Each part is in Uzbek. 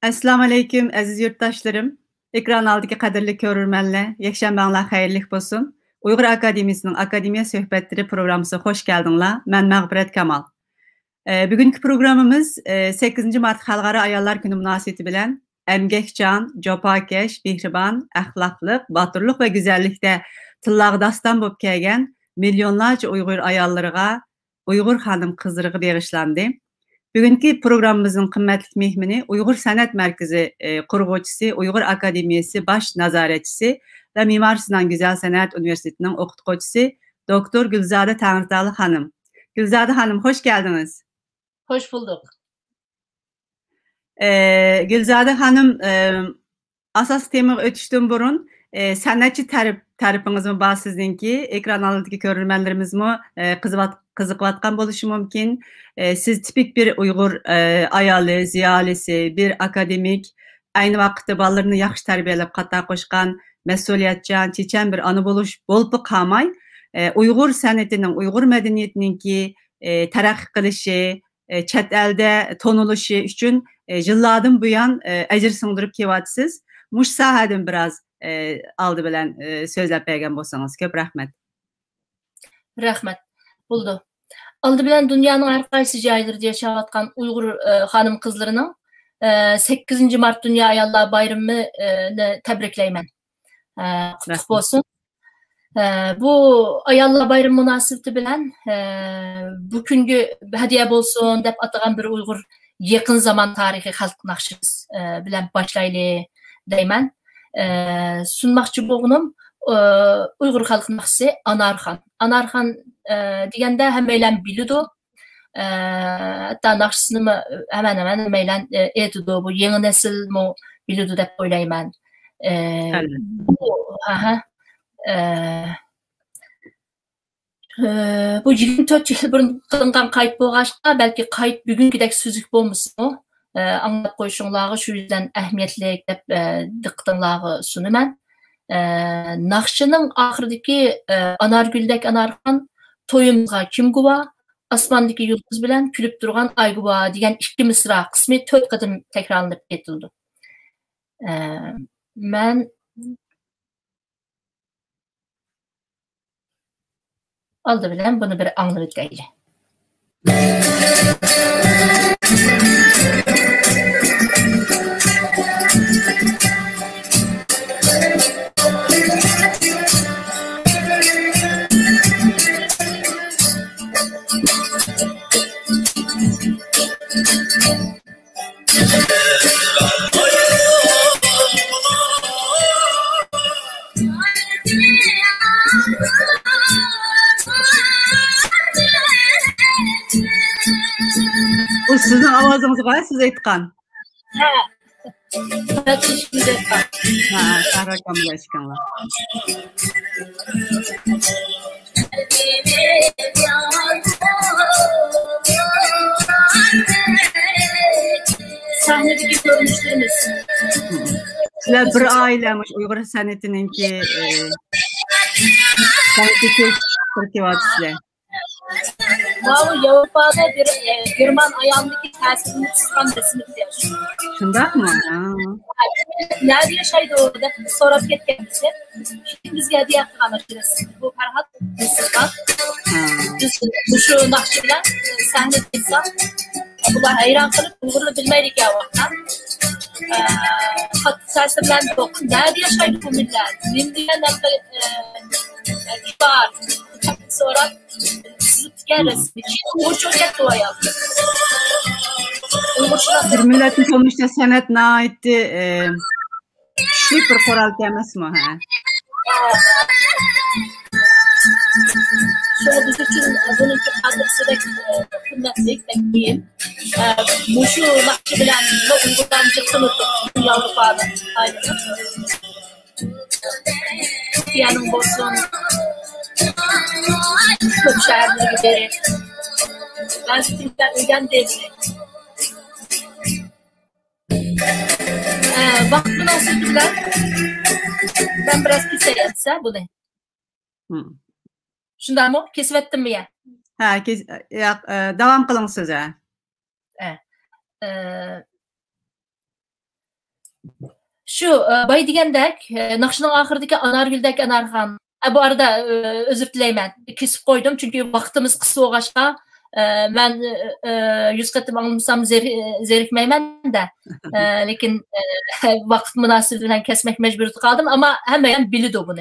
Assalamu alaykum aziz yurtdaşlarım. Ekran aldaki kadirli körürmenle, yekşembenler hayırlık bolsun. Uygur Akademiyasının Akademiya Söhbetleri programısı hoş geldinler. Ben Mağbiret Kamal. Bugünkü programımız 8 Mart Halkara Ayallar Günü münasebeti bilen emgekcan, jopakeş, mihriban, ahlaklık, batırlık ve güzellikte tıllağı dastan bolup kelgen milyonlarca Uygur ayallarına Uygur hanım kızlarına bağışlandı. Bugünkü programımızın kıymetli mehmini Uygur Sanat Merkezi kurgucusu, Uygur Akademiyası baş nazaretçisi ve Mimar Sinan Güzel Sanat Üniversitesi'nin okutkucusu Doktor Gülzade Tanrıtalı Hanım. Gülzade Hanım hoş geldiniz. Hoş bulduk. Gülzade Hanım asas tema ötüştüm burun sanatçı tarifiniz var sizinki ekran altındaki görünmenlerimiz mi kızıkvatkan boluşu mümkün. Siz tipik bir Uygur ayalı, ziyalisi, bir akademik, aynı vakitte ballarını yaxşı terbiyelep kata koşkan, mesuliyetçan, çiçen bir anı bolup kalmay. Uygur sanatının, Uygur medeniyetinin ki terakki kılışı, chet elde tonuluşu üçün yıllardan bu yan ecir sındırıp kevatsız. Muş sahadan biraz aldı bilen sözlep bergen bolsanız. Köp rahmet. Rahmet. Buldu. Aldı bilen dünyanın her kaysı jaylarında yaşayatkan Uygur hanım kızlarının 8 Mart Dünya Ayallar Bayramı tebrikleymen. Kutluk olsun. Bu Ayallar Bayramı münasebeti bilen bugünkü hediye bolsun dep atagan bir Uygur yakın zaman tarihi halk nakşımız bilen başlaylı deymen. Sunmakçı boğunum Uygur halk nakşı Anarhan. Anarhan degende hemeyle bilidu. Hatta nakşısını hemen hemeyle etidu. Bu yeni nesil mu bilidu dep oylayman. Bu 24 yıl burun kılıngan kayıt boğaşqa belki kayıt bugünküdek süzük bolmasın. Anlap koyuşunlağı şu yüzden ehemmiyetli dep diqqatinlağı sunuman. Nakşının ahırdaki Anargüldek Anarhan toyumga kim guva, asmandaki yıldız bilen külüp durgan ay guva degan iki mısra kısmı 4 qadım tekrarlanıp etildi. Men aldı bilen bunu bir anlıp deyli. Bu sizin avazınız var, siz etkan. Evet, şimdi etkan. Kahrakamlı eşkanlar. Sahnedeki görünüşlerimiz. Sizler bir ailemiş Uygur sanatının ki sanatçı Türkiye var sizler. Vallahi Avrupa'da bir German ayağındaki tesirini çıkan resmi diyor. Şundak mı? Nerede yaşaydı orada? Sonra kendisi. Şimdi biz geldi yaptık anlaşırız. Bu Ferhat Müslüman. Bu şu nakşiler sahne insan. Bunlar hayran kalıp Uygur'u bilmeydik ya vaktan. Hatta serserilen yok. Nerede yaşaydı bu millet? Nimdiyen var. Sonra geliriz. Uygur çok yetti o yazdı. Bir milletin sonuçta sanatına aitti. Şlik bir koral temas mı? Şöyle biz için bununki kadrısıdaki kıymetlik bekleyeyim. Bu şu nakşi bilen Uygur'dan çıktı Avrupa'da. Aynen. Türkiye'nin bolsun. Çok şehirleri giderim. Ben Türk'ten öden değilim. Vakti münasebetiyle ben biraz keseyetse bu ne? Şundan mı? Kesvettim mi ya? Devam kılın söze. Şu bay degендek, Nakşının ahırdaki Anargül'deki Anarxan. Bu arada özür dileymen. Kesip koydum çünkü vaktimiz kısa olğaçqa ben 100 qatım anlamsam zerikmeymen de. Lekin vaqt münasibeti bilen kesmek mecburiyeti kaldım ama hemen bildi bunu.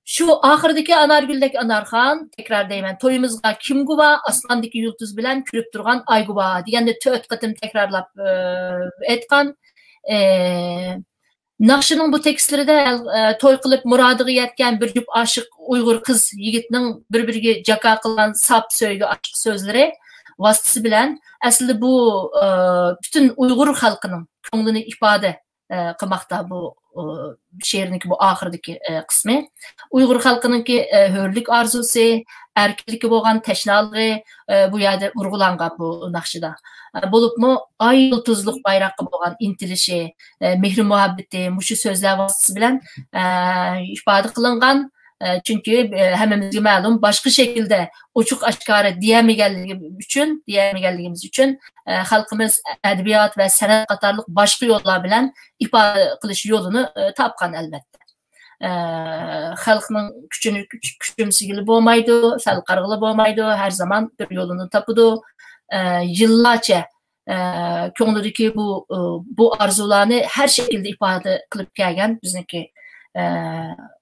Şu ahırdaki Anargül'deki Anarxan tekrar deymen. Toyumuzga kim guba, aslandaki yıldız bilen kürüp durgan ay guba. Degende 4 qatım tekrarlap etkan. Nakşının bu tekstleri de toy qılıp muradığı yetken bir jup aşık Uygur kız yigitinin bir-biriga jaka qılan sap söylü aşık sözleri vasıtası bilen aslında bu bütün Uygur halkının ko'nglini ifade qılmakta bu şe'rninki bu ahırdaki kısmı. Uygur halkınınki hörlük arzusu, erkiliki bo'lgan teşnalığı bu yerde vurgulangan bu nakşıda. Bolupmu ay yıldızlık bayrakı bo'lgan intilişi, mehri muhabbeti, muşu sözler vasıtası bilen ifade kılıngan. Çünkü hemimizge ma'lum başka şekilde uçuk aşkara diyemegenligimiz üçün halkımız edebiyat ve sanat qatarlıq başka yollar bilen ifade kılış yolunu tapkan elbette. Halkının küçünü küçümsügülü bolmaydı, sal qargılı bolmaydı, her zaman bir yolunu tapıdı. Yıllarca ko'nglidagi bu arzularını her şekilde ifade kılıp kelgan bizniki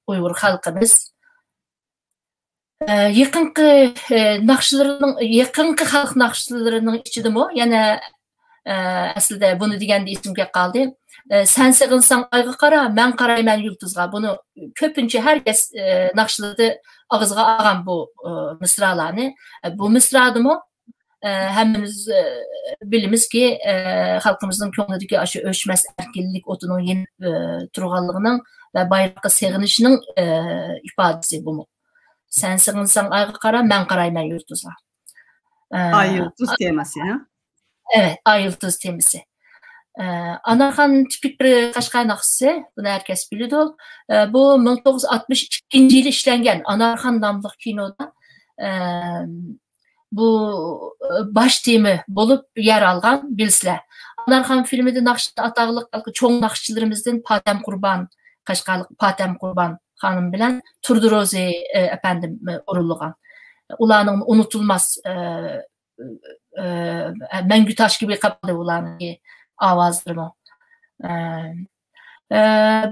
Uygur halkımız. Yakınki halk nakşılarının içidimi, yani aslında bunu degende isimge kaldı. Sen sığınsan ayga qara, ben qarayman yulduzga. Bunu köpünçe herkes nakşıladı ağızga ağam bu mısralarını. Bu mısradımı hemimiz bilimiz ki halkımızın ko'nglidagi aşı ölçmez erkinlik otunun yeni turğanlığının ve bayrakka sığınışının ifadesi bu mu? Sen sığınsan ayga qara, ben qarayman yulduzga. Ay yıldız teması ha? Evet, ay yıldız teması. Anarxan tipik bir Qashqai nakşısı, bunu herkes bilidi. Bu 1962 yılı işlengen Anarxan namlıq kinoda bu baş temi bolup yer algan bilsizler. Anarxan filmide nakşıda atağılık çoğun nakşılarımızdan Patem Kurban, Qashqailik Patem Kurban hanım bilen Turdurozi efendim orulluğan. Ulanın unutulmaz Mengü taş gibi kapalı ulanın avazlarımı.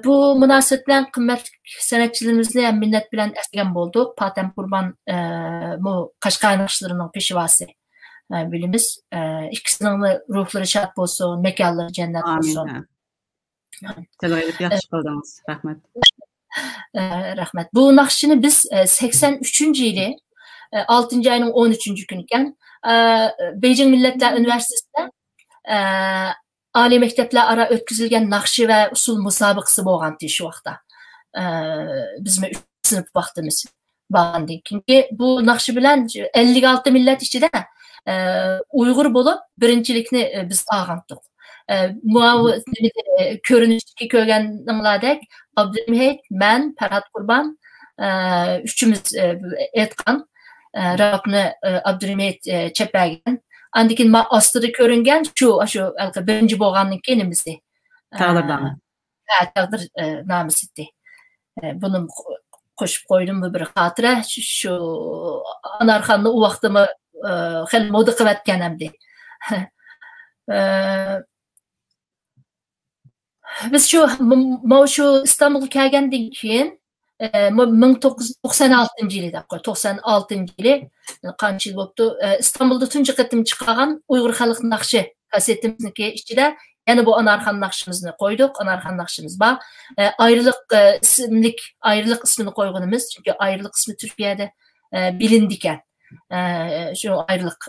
Bu münasebetlen kıymetli sanatçılarımızla minnet bilen esgen bulduk. Patem Kurban bu Qashqai nakşılarının peşivası bilimiz. İkisinin ruhları şad olsun, mekanları cennet olsun. Amin. Telaylık yaxşı qıldınız. Rahmet. Rahmet. Bu nakşını biz 83. yılı 6. ayının 13. günüken Beijing Milletler Üniversitesi'nde Ali mektepler ara ötküzülgen nakşı ve usul musabıqısı bolğandı şu vaqtda. Bizim 3 sınıf vaxtımız bağlandı. Çünkü bu nakşı bilen 56 millet içinde Uygur bolup birincilikni biz ağandık. Körünüşteki kögenlerdik Abdülmehmet, ben, Ferhat Kurban üçümüz etkan. Rakını Abdülmehmet çepergen. Andikin ma astıdı körüngen şu birinci bolğanın kenimizi. Tağdırdan. Tağdır namız etti. Bunu koşup koydum bu bir hatıra. Şu Anarxanlı o vaxtımı xel moda qıvatken hemdi. Biz şu İstanbul'a kelgenden keyin 1996 yılı 96 yılı qancha yıl boptu İstanbul'da tunji qatım chiqqan Uygur xalq nakşı kasetimizniki içinde yani bu Anarxan nakşımızını koyduk. Anarxan nakşımız var. Ayrılık ismini koygunumuz. Çünkü ayrılık ismi Türkiye'de bilindiken. Şu ayrılık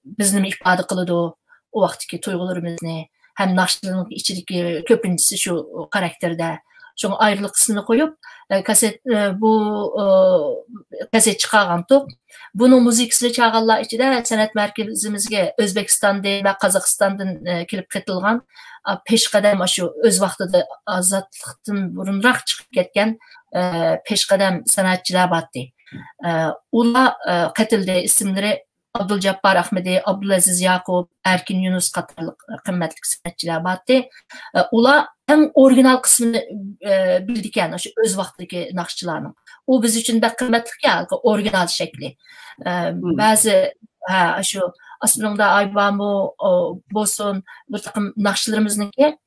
bizim ifade kılıdı o vaxtki tuygularımızı hem nakşının içindeki köpüncüsü şu karakterde şu ayrılık ismini koyup bu kaset çıkargandık. Bunun müzikasını çağırlar içinde sanat merkezimizge Özbekistan'dan ve Kazakistan'dan kelip katılgan peşqadam şu öz vaxtida azatlıqdan burunraq çıkıp ketken peşqadam sanatçılar battı. Ular katıldı isimleri Abdülcabbar Ahmedi, Abdülaziz Yakup, Erkin Yunus qatarlıq qimmatli sanatçılar batdı. Ular en orijinal kısmını bildiken, şu öz vaxtdaki naqşçılarının. O biz için de qimmatli ya, orijinal şekli. Bazı şu aslında Aybamu bolsun, bir takım naqşçılarımızınki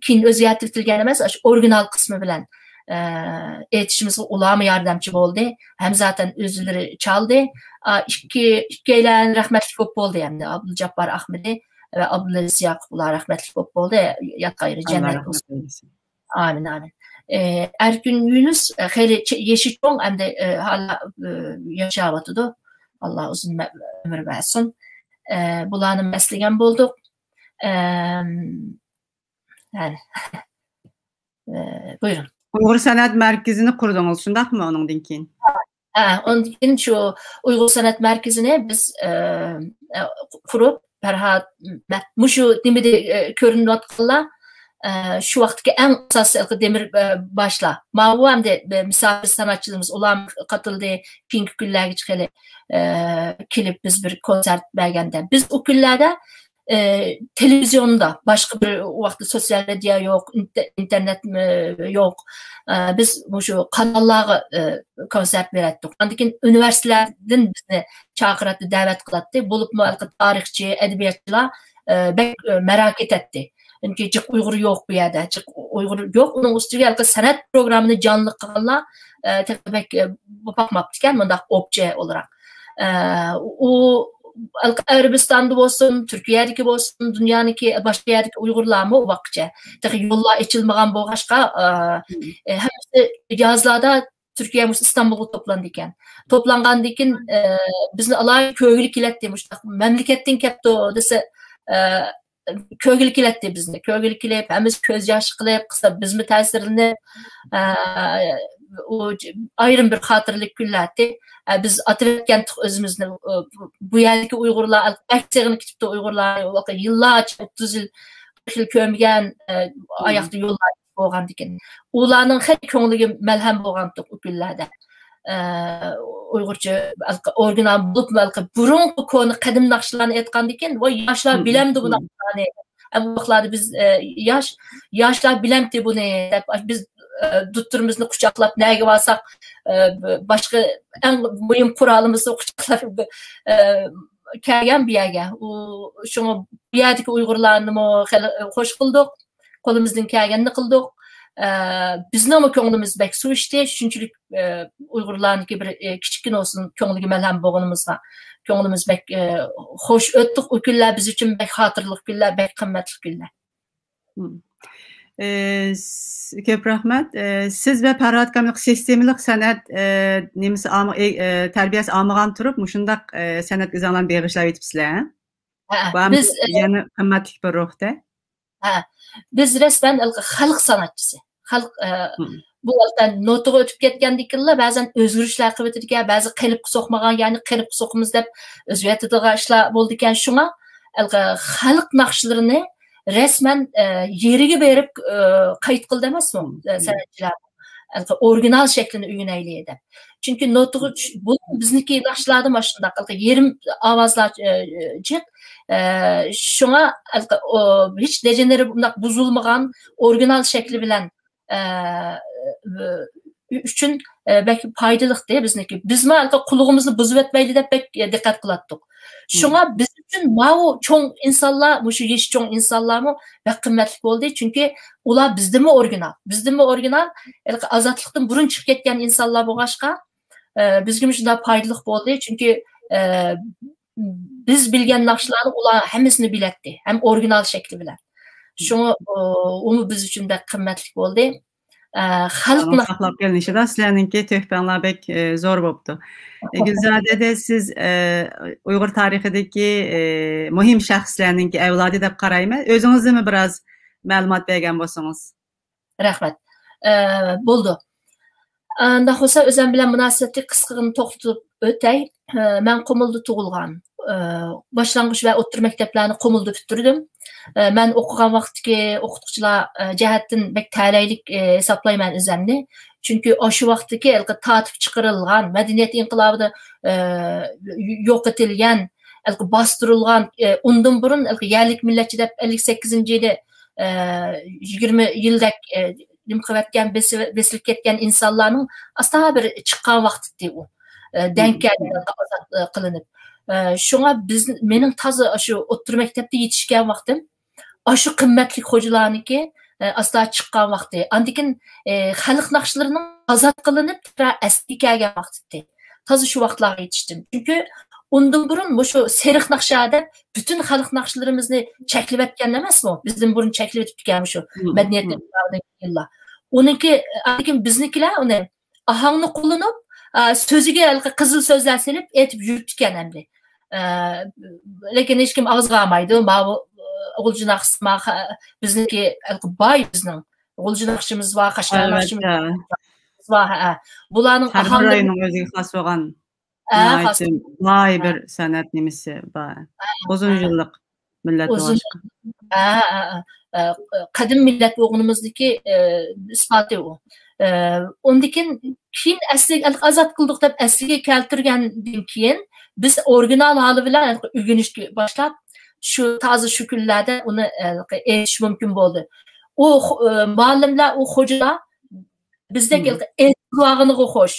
keyin o'zgartirtilgan emas, şu orijinal kısmı bilen etişimizge ularmı yardımcı oldu. Hem zaten özleri çaldı. İkkiyle rahmetli köp oldu hem de Abdülcabbar Ahmedi ve Abdülaziz Yakup ular rahmetli köp oldu. Yat gayrı cennet olsun. Amin amin. Erkin Yunus heli yeşil çoğun hem de hala yaşavatıdı. Allah uzun ömür versin. Bulanın mesleğen bulduk. Yani buyurun. Uyghur Sanat Merkezi'ni kurdunuz, şundak mı onun dinkin? Onun için şu Uyghur Sanat Merkezi'ni biz kurup Ferhat muşu demede görünüp atqanlar şu vaxtki en asaslı demir başla. Mavu hem de misafir sanatçılarımız olan katıldı. Pinki günlerge çıkalı kilip biz bir konsert bergende. Biz o günlerde televizyonda başka bir vakti sosyal medya yok, internet yok. Biz şu kanallara konsert verettik. Andikin üniversitelerden bizni çağırattı, davet kılattı. Bulup mu tarihçi, edebiyatçılar merak etti. Çünkü cık Uygur yok bu yerde, cık Uygur yok. Onun üstüne sanat programını canlı kılanlar pek bakmaptıken bunda obje olarak. O Arabistan'da olsun, Türkiye'deki olsun, dünyanınki başka yerdeki Uygurlar mı o vakitçe. Yollar açılmayan bu başka hepsi yazlarda Türkiye İstanbul'da toplandıkken. Toplangandıkken bizni alay köylük iletti. Memleketin kepti o dese köylük iletti bizni. Köylük ilep, hemiz köz yaş kılıp, kısa bizmi tesirini ayrım bir hatırlık günlerdi. Biz atıverken özümüzde bu yerdeki Uygurlar, ekserini kitipte Uygurlar yıllarca 30 yıl kömgen ayakta yollar boğan diken. Ularının hep köngülü melhem boğandık o günlerde. Uygurca orijinal bulup burun konu kadim naqşlarını etkan diken. Vay yaşlar bilemdi bu naqşlarını. Bu vaxtlarda biz yaşlar bilemdi bunu. Biz tutturumuzni quchoqlab nega borsak boshqa eng muhim qurolimizni quchoqlab kelgan bu yerga. Shuni bu yerdagi Uyg'urlarni xo'sh qildik, qo'limizdan kelganini qildik. Bizni ko'nglimiz bek suv ichdi, shunchalik Uyg'urlarniki bir kichkina olsin ko'ngliga malham bo'lganimizga ko'nglimiz bek xo'sh o'tdik. O kunlar biz uchun bek xotirlik kunlar, bek qimmatli kunlar. Köp rahmet. Siz ve Ferhat Kamil sistemlik sanat nemisi terbiyesi almagan turup muşundaq sanat izanlarını bağışlap etipsizler. Biz yani kıymetli bir ruhda. Biz resmen halk sanatçısı. Halk bu notuğa ötüp ketgendikler bazen özgürlükler kıvıtırken, bazı qilip soqmagan, yani qilip soqımız dep özgürlükler işler boldiken şuna halk naqşlarını resmen yeriga berip kayıt kıldı emasmi sanatçılar orijinal şeklini üyüneyleydi. Çünkü notu bu bizniki naqşlarda maşında yerim avazlar cık şuna hiç dejenere buzulmagan orijinal şekli bilen üçün belki paydalık diye bizniki. Biz mi kulluğumuzu buzup etmeyli de pek dikkat kılattık. Şuna biz için mao çoğun insanlar, bu şu yeş çoğun insanlar mı pek kıymetli oldu. Çünkü ular bizde mi orijinal? Bizde mi orijinal? Azatlıktan burun çıkıp ketken insanlar bu başka. Bizim için daha paydalık oldu. Çünkü biz bilgen naqşlarını ular hemesini biletti. Hem orijinal şekli bilen. Şunu onu biz için de kıymetli oldu. Halk saxlab gəlmişdi də sizlərinki töhfənlər bək zor olubdu. Gülzadə siz Uyğur tarixidəki mühim şəxslərinki əvladı deyə qarayma. Özünüzdə mi biraz məlumat verən bolsunuz? Rəhmət. Buldu. Anda olsa özüm bilen münasebetli qısqığını toxtutup ötey. Mən Qumulda tuğulğan. Başlangıç ve otur mekteplerini Qumulda bitirdim. Ben okugan vaxtki okutucular cəhətdən bək tələylik hesaplayman özümni. Çünkü o şu vaqtdagi tatib chiqarilgan, madaniyat inqilobida yo'q etilgan, bastırılgan, undan burun yerlik milletçi deb 58-yilda 20 yildak nim qilayotgan besilib ketgan insonlarning asta bir chiqqan vaqtdi u. Denkka ozod qilinib. Şuna mening toza shu o'rta maktabda yetishgan vaqtim, shu qimmatli xo'jalarniki asta chiqqan vaqti. Andikin xalq naqshlarining ozod qilinib, asli kelgan vaqtdi. Toza shu vaqtlarga yetishdim. Chunki undan burun shu seriq naqsha deb bütün xalq naqshlarimizni cheklab etgan emasmi? Bizdan burun cheklab etgan shu madaniyatning yillar. Uniki andikin biznikilar uni ahangni qo'llanib, so'ziga qizil so'zlar silib aytib yurtgan endi. Lekin hech kim og'izga olmaydi. O'g'ilji naqshma bizniki boy bizning. O'g'ilji naqshimiz va Qashqar naqshimiz va bularning ahangning o'ziga xos bo'lgan boy bir san'at nimasi bor. Uzun yillik millat boshqa. Qadim millat o'g'limizniki isboti u. Ondikin keyin asli azod qildik deb asliga keltirgandan keyin biz original hali bilan o'rganishga boshlab shu toza shu kunlarda uni etish mumkin bo'ldi. U muallimlar, u xo'jalar bizdagi e'tiborni xo'sh,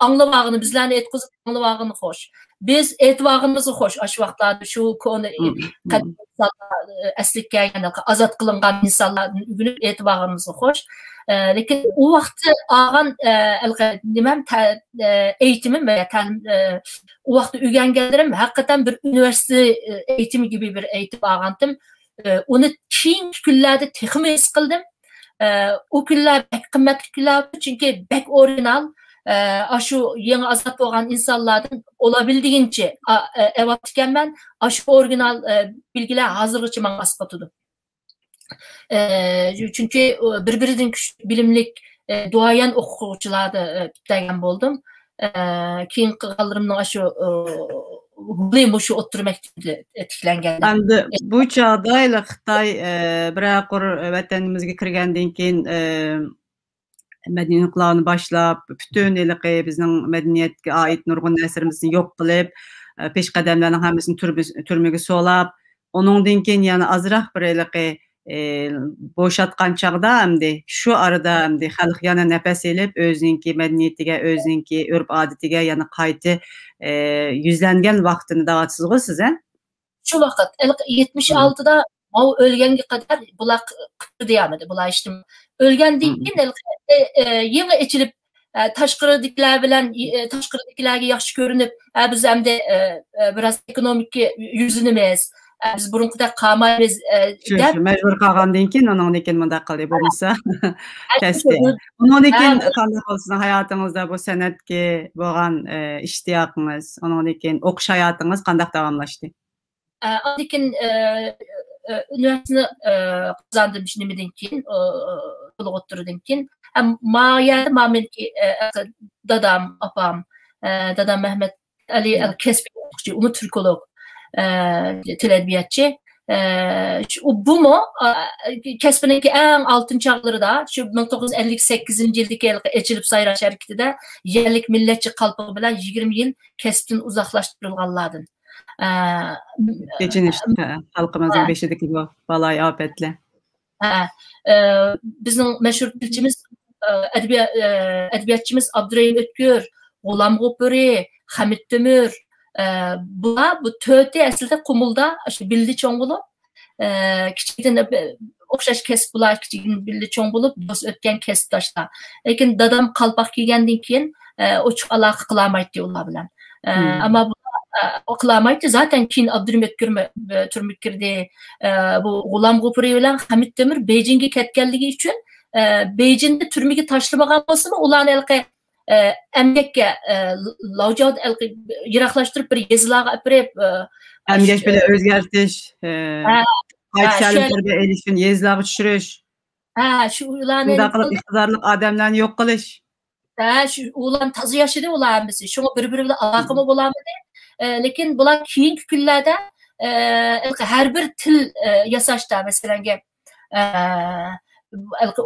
anglamag'ini bizlarni etkizib anglamag'ini xo'sh. Biz e'tiborimizni xo'sh, shu vaqtlarda shu koni asliga kelgan azod qilingan insonlarni o'rganib e'tiborimizni xo'sh. Lekin u vaqtda olgan nimam eğitimim veya u vaqtda o'rganganlarim haqiqatan bir universitet eğitimi gibi bir eğitim olgandim. Uni keyingi kunlarda texmi his qildim. O kunlar bek qimmatli kunlar, chunki bek original, shu yangi azod bo'lgan insonlardan olabildiğince evatganman, shu original bilgilar hozirgacha menga asqotdi. Çünkü birbirinden bilimlik duayen o'quvchilarni degan bo'ldim. Keyin qilganlarimning shu shu o'rta maktabda tiklangan. Endi bu chog'da Xitoy biraqur vatanimizga kirgandan keyin madaniyat inqilobini boshlab, butun bizning madaniyatga oid nurg'un narsalarimizni yo'q qilib, peshqadamlarning hammasini turmaga solab, onundan keyin yana azroq bir bo'shatgan chog'da hamda shu arada hamda xalq yana nafas elib, o'zininki madaniyatiga, o'zininki urf-odatiga yana qayta yuzlangan vaqtini da'vatsizg'i siz, Shu vaqt 76da o o'lganga qadar bular qirdi bular işte o'lgandan keyin yangi ichilib tashqaridagilar bilan tashqaridagilarga yaxshi ko'rinib, biz hamda biraz ekonomik yuzunimiz biz burunqida qolmaymiz deb majbur qolgandan keyin undan keyin bunday qildi bo'lmasa kasdi. Undan keyin qanday bo'lsin hayotingizda bu san'atga bo'lgan ishtiyoqingiz, undan keyin o'qish hayotingiz qanday davomlashdi? Ondan keyin üniversiteni qazandim nimadan keyin, to'liq o'tirdan keyin meniki dadam, opam, dadam Mehmet Ali Kesbi o'quvchi, uni turkolog, til edebiyatçı. Bu mu? Kesbiniki eng altın çağlarida, şu 1958-yildagi Echilib sayrash harekatida yerlik millatchi qalpoq bilan 20 yil kesbdan uzoqlashtirilganlardan. Geçinişte halkımızın beşideki bu balay afetli. Bizim meşhur dilçimiz, edebiyatçımız Abdurrahim Ötkür, G'ulam G'ofuri, Hamid Temur. Bu töti aslında Qumulda bildi çoğun bulup, kichikdan o'xshash kesib bular kichikdan bildi cho'ng bo'lib, biz o'tgan kasbdoshlar. Lekin dadam qalpoq kiygandan keyin ochiq aloqa qilolmaydi ular bilan. Ammo qilolmaydi. Zaten keyin Abdurrahim Ötkür turmushga kirdi. Bu G'ulam G'ofuri bilan Hamid Temur Beijingga ketganligi uchun Beijingda turmaga tashlamagan bo'lsa-mu, ularni emgakka lavjod yiroqlashtirib bir yezilarga apirib emgak bilan o'zgartish, qaytalarga erishishni yezilarga tushirish, shu ularni iqtidorli odamlarni yo'q qilish. Shu ularni toza yashadi ular hammasi. Shunga bir-biri bilan aloqami bo'lamidi? Lekin bular keyingi kunlarda har bir til yasashda, masalan,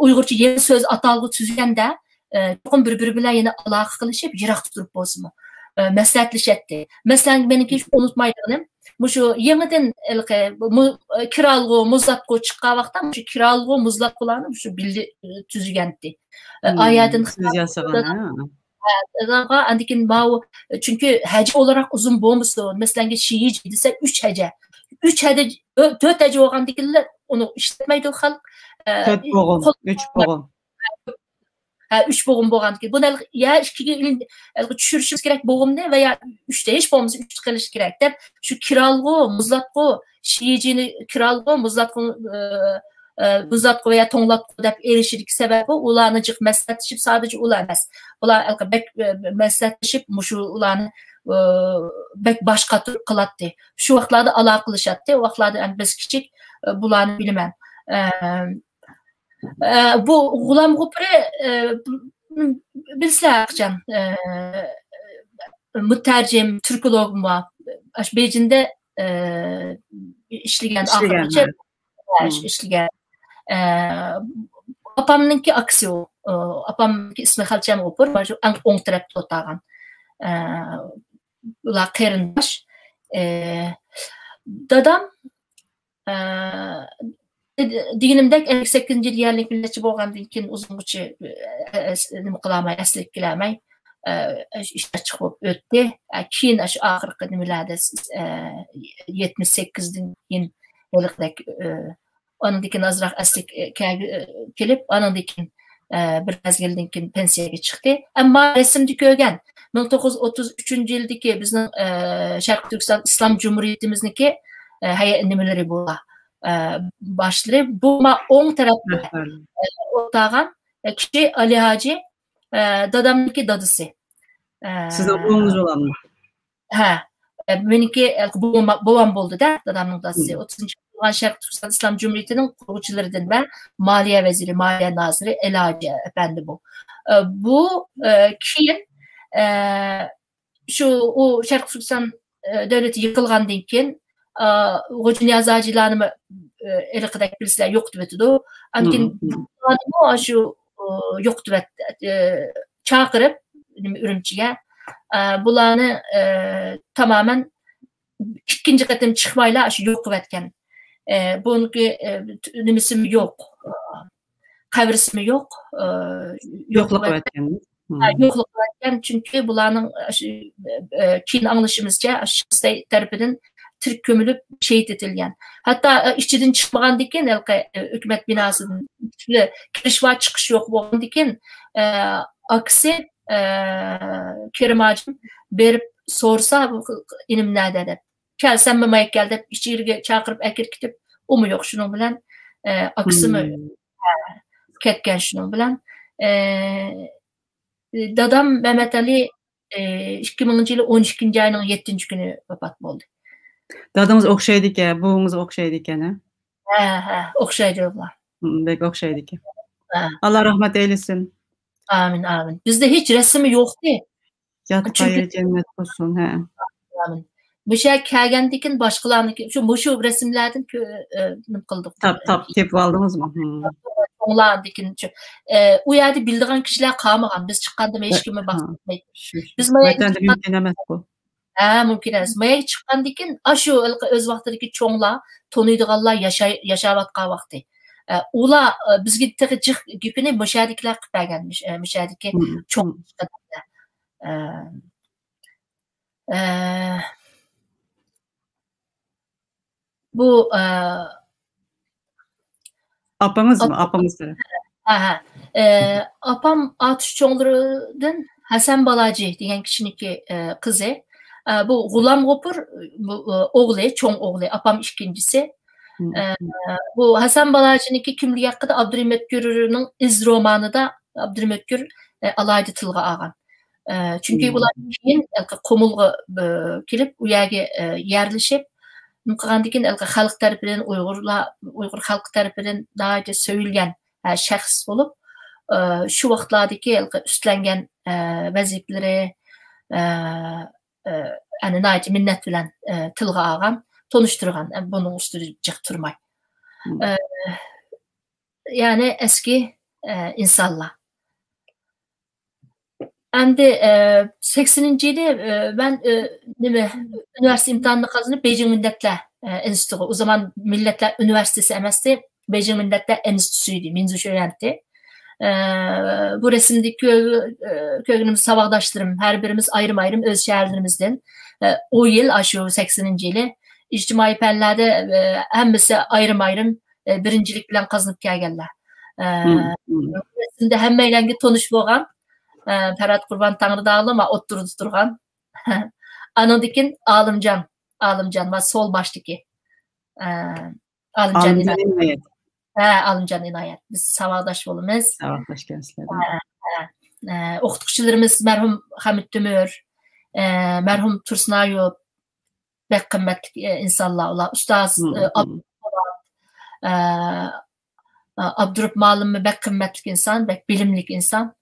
Uyg'urcha yangi so'z atalg'i tuzganda çoğun bir bilen yine alaqa qilishib, yiroq turib bo'lsinmi, maslahatlashadi. Masalan, meniki unutmaydiganim, şu yenidən kiralgı, muzlatgı chiqqan vaqtda şu kiralgı, muzlatgılarni şu bildi tüzügəndi. Ayadın siz yasagan. Andikin bağı çünkü hece olarak uzun bo'lmasa, mesela Şiici dese 3 hece. 3 hece 4 hece olgandikiler onu işletmeydi xalq. 4 boğum, 3 boğum. 3 boğum bo'lgandikin. Buni ya 2 tushirishimiz kerak boğumni va ya 3 da hech bo'lmasa 3 qilish kerak deb shu kiralgı, muzlatgı, Şiicini kiralgı, muzlatgı veya to'nglatgı deb erishishlik sababi ularni jiq maslahatlashib sadece ular emas. Ular bek maslahatlashib mushu ularni bek boshqa qiladi. Shu vaqtlarda aloqa qilishadi. O vaqtlarda biz kichik bularni bilaman. Bu G'ulam G'upri bilsizlar qachon mutarjim, turkolog var. Bejinda ishlagan oxirgacha ishlagan. Apamninki aksi o. Apamninki ismi Xalcham G'upur, shu o'ng tarafda o'tirgan. Ular qarindosh. Dadam dinimdek 58 yil yerlik millatchi bo'lgandan keyin uzungacha nima qilolmay, asliga kelolmay ishga chiqib o'tdi. Keyin shu oxirgi nimalarda 78dan keyin o'liqdak ondan keyin azroq asliga kelib, ondan keyin bir mezgildan keyin pensiyaga chiqdi. Ammo rasmni ko'rgan 1933-yildagi bizning Sharq Turkiston Islom Jumhuriyatimizniki nimalari bo'lgan. Başları bu o'ng tarafda o'tirgan kishi Ali Haji dadamniki dadısı. Sizin oğlunuz olan mı? Ha, meniki babam bo'ldi da dadamning dadısı. 30-yil Sharq Turkiston Islom Cumhuriyeti'nin quruvchilaridan va Maliya veziri, Maliya naziri Ali Haji efendi bu. Bu keyin şu o Sharq Turkiston devleti yıkılgandan keyin Hoca Niyazi Hacılarını eliqidek bilsizler yo'q deb o'tdi. Ankin shu yo'q deb chaqirib Urumchiga bularni tamamen ikkinchi qatim chiqmaylar shu yo'q qilayotgan. Buniki nimasimi yo'q. Qabrisimi yo'q. Yo'qlab qo'yotgan. Yo'qlab qo'yotgan çünkü bularning keyin anglashimizcha shaxsiy tarafidan Türk kömülüp şehit etilgan. Hatta işçiden çıkmagan diken hükümet binasının kiriş var çıkış yok bo'lgan diken aksi Kerim Hacım berip sorsa inim nerede deb. Kelsem mi mayık gel deb içeriye çağırıp ekir kitip o mu yok şunun bilen aksi mi ketken şunun bilen dadam Mehmet Ali 2000-yılı 12. ayının 7. günü vefat oldu. Dadınız oxşaydı ki, buğunuz oxşaydı ki ne? Oxşaydı ular. Bek oxşaydı ki. Allah rahmet eylesin. Amin, amin. Bizde hiç resmi yoktu. Yatıp hayır cennet olsun. Amin. Bu şey kelgendikin başkalarını, şu resimlerden kıldık. Tep aldınız mı? Onlar dikin. O yerde bildiğin kişiler kalmagan. Biz çıkkanda hiç kime bahsetmeyiz. Biz maya'da mümkün emez bu. Mümkün emas. Maya chiqqandan keyin shu o'z vaqtidagi cho'nglar, toniydiganlar yashayotgan vaqti. Ular bizga jiq gapini mushadiklar qilib berganmish. Mushadiki cho'ng bu apamız mı? Apamız tarafı. Apam atış cho'nglaridan Hasan Balaji degan kishiniki qizi. Bu G'ulam G'upur o'g'li, cho'ng o'g'li, apam ikkinchisi. Bu Hasan Balaji'niki kimligi haqida Abdurahmat Gür'ning iz romanida Abdurahmat Gür alayda tilga olgan. Chunki bular keyin Qumulga kelib, u yerga yerlashib, qilgandan keyin xalq tarafidan Uyg'ur xalq tarafidan daija so'yilgan shaxs bo'lib, shu vaqtlardagi üstlengen vazifeleri yani naiti minnet bilen tilga algan, tonuşturgan, bunun üstüne turmay. Yani eski insanlar. Endi 80. yılı ben üniversite imtihanını kazanıp Beijing Milletler Enstitüsü. O zaman Milletler Üniversitesi emesti. Beijing Milletler Enstitüsü'ydü. Minzu Şöğrenti. Bu resimdeki köğünümüz savakdaşlarım her birimiz ayrım ayrım öz şehirlerimizden o yıl aşıyor 80. yılı ictimai penlerde hemmisi ayrım ayrım birincilik bilen kazanıp gelgenler. Resimde hemmeyle tanış bolgan Ferhat Kurban Tanrı dağılama oturdu durgan. Anadikin Alımcan var sol baştaki. Alımcan İnayet. Alımcan İnayet. Biz savakdaş olumuz. Savakdaş gençlerden. Okutukçularımız merhum Hamit Tümür, merhum Tursun Ayub, bek kıymetli insanlar ola. Ustaz Abdurrahman Malım bek kıymetli insan, bek bilimlik insan.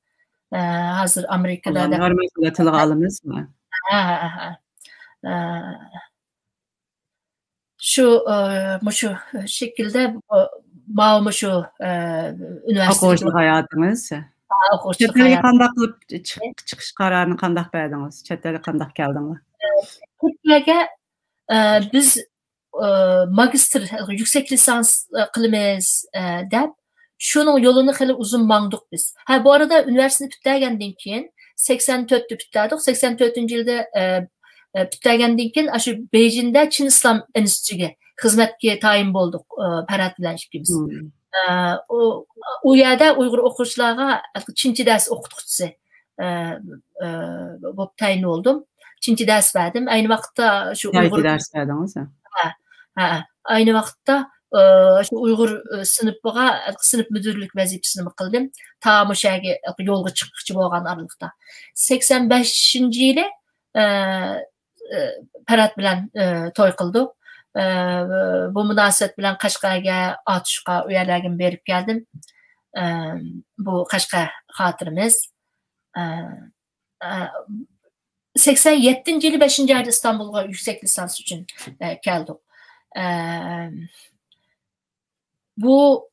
Hazır Amerika'da da. Amerika'da tılgalımız mı? Şu şekilde şu üniversite okurluk hayatımız. Okurluk hayatı. Qandaq qılıb çıxış qararını qandaq berdiniz? Çətəli qandaq gəldiniz? Türkiye'ye biz magister yüksek lisans kılımız dep şunun yolunu hali uzun mangdık biz. Ha bu arada üniversite bittergenden keyin 84'tü bitterdik. 84. yılda bittergenden keyin aşı Beijing'de Çin İslam Enstitüsü'ne hizmetke tayin bolduk Ferhat bilen ikimiz. O yerde Uygur okuyuculara Çinci ders okutkucusu bu tayin oldum. Çinci ders verdim. Aynı vakitte şu Uygur ders verdiniz ha. Aynı vakitte şu Uygur sınıf müdürlük vazifesini kıldım. Ta müşahede yolga çıkıcı bolgan aralıkta. 85. yılı Ferhat bilen toy kıldık. Bu münasebet bilen Kaşgar'a atışqa üyelerine berip geldim. Bu Kaşgar hatırımız. 87. yılı 5. ayda İstanbul'a yüksek lisans için geldik. Bu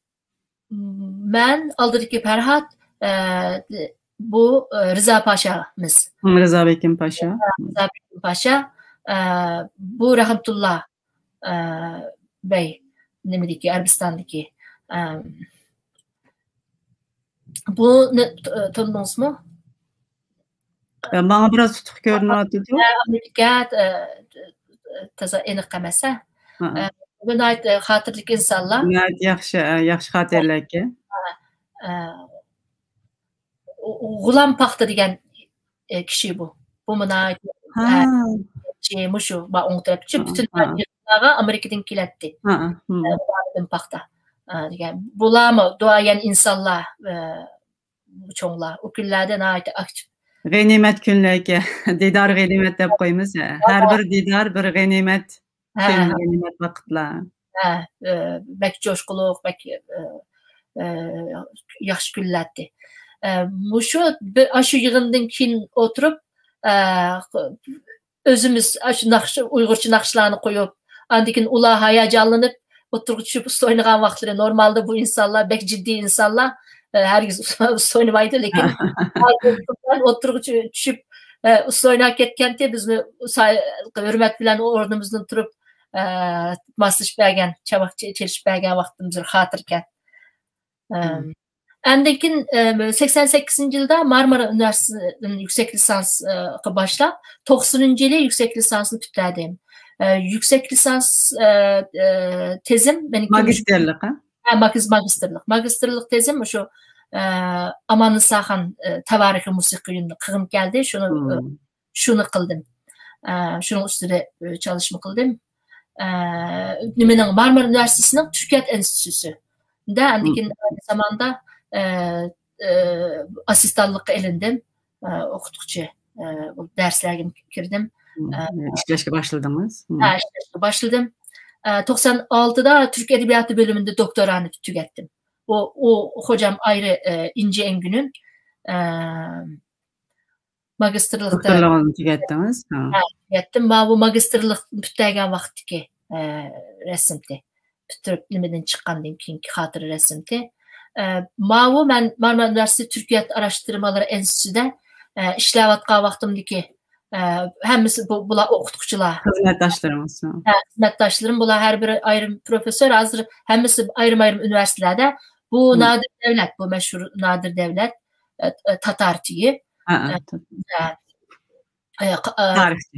ben aldırık Ferhat bu Rıza Paşa'mız. Rıza Bekim Paşa. Rıza Bekim Paşa. Bu Rahmetullah Bey Nemideki Erbistan'daki bu tanıdınız mı? Bana biraz tutuk görünüyor dedi. Amerika taza enik qamasa. Buna ait hatırlık insanlar. Yaxşı xatirlər ki. Gulam Paxta degan kişi bu. Bu buna ait. Muşu ba oңtırıpçı bütün yıllara Amerika'dan kiletti. Gulam Paxta. Bulamı duayen insanlar bu çoğunlar. O günlerden ait aktif. Ganimet günlerge. Didar ganimet dep koyumuz ya. Her bir didar bir ganimet. Ganimet vakitler. Bek coşkuluk, bek yaxşı günlerdi. Muşu aşı yığından keyin oturup özümüz aşı Uygurca nakşlarını koyup andikin ula hayacanlanıp oturup düşüp oynayan vaxtları normalde bu insanlar bek ciddi insanlar herkes oynamaydı lekin oturup düşüp oynak etkende biz hürmet bilen ordumuzdan turup masış bergen çabuk çeliş bergen vaxtımızı hatırken Endekin 88. yılda Marmara Üniversitesi'nin yüksek lisans başla 90. yılı yüksek lisansını bitirdim. Yüksek lisans tezim benim magisterlik magisterlik tezim şu Amanlı Sahan Tavarihi Musiki'nin kığım geldi. Şunu kıldım. Şunun üstüne çalışma kıldım. Marmara Üniversitesi'nin Türkiye Enstitüsü de endekin aynı zamanda asistanlık elindim. Okutukça derslerime girdim. İşleşke başladınız. İşleşke başladım. 96'da Türk Edebiyatı bölümünde doktoranı tükettim. O hocam ayrı İnce Engün'ün magisterlıkta doktorluğunu tükettiniz. Tükettim. Bu magisterlık bütügen vaxtki resimdi. Bitirip limiden çıkandan keyinki hatırı resimdi. Ben Marmara Üniversitesi Türkiye Araştırmaları Enstitüsü'de işləyətqan vaxtımdakı həmmisi bular oxutucular. Xidmətdaşlarımız. Xidmətdaşlarım bular hər biri ayrı professor, hazır həmmisi ayrı-ayrı üniversitelərdə. Bu Nadir Devlet, bu məşhur Nadir Devlet Tatarçıyı. Tarixçi.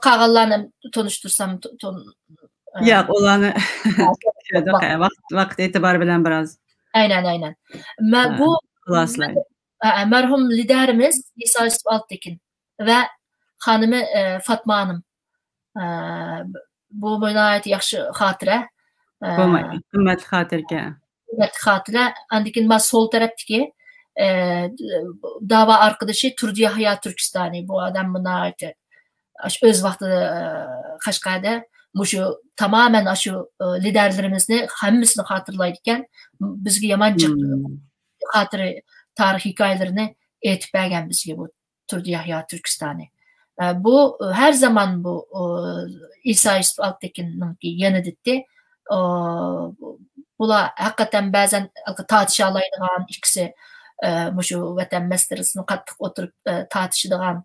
Qağallarla tanıştırsam Yox, olanı vaxt etibarı bilən biraz. Aynen. Bu mərhum liderimiz İsa Yusuf Altekin ve hanımı Fatma Hanım. Bu mənayət yaxşı xatirə. Qimmatli xatirə. Qimmatli xatirə. Andikin mən sol tərəfdəki dava arkadaşı Turdi Yahya Türkistani. Bu adam mənayət öz vaxtı Qaşqayda muşu tamamen aşı liderlerimizni hamısını hatırlayırken bizge yaman çıktı. Hatırı tarih hikayelerini etip bergen bizge bu Turdi Yahya Türkistani. Bu her zaman bu İsa Yusuf Altekin'in yanıdıttı. Bula hakikaten bazen tartışalaydıgan ikisi muşu vatan meselesini qattiq oturup tartışıdığan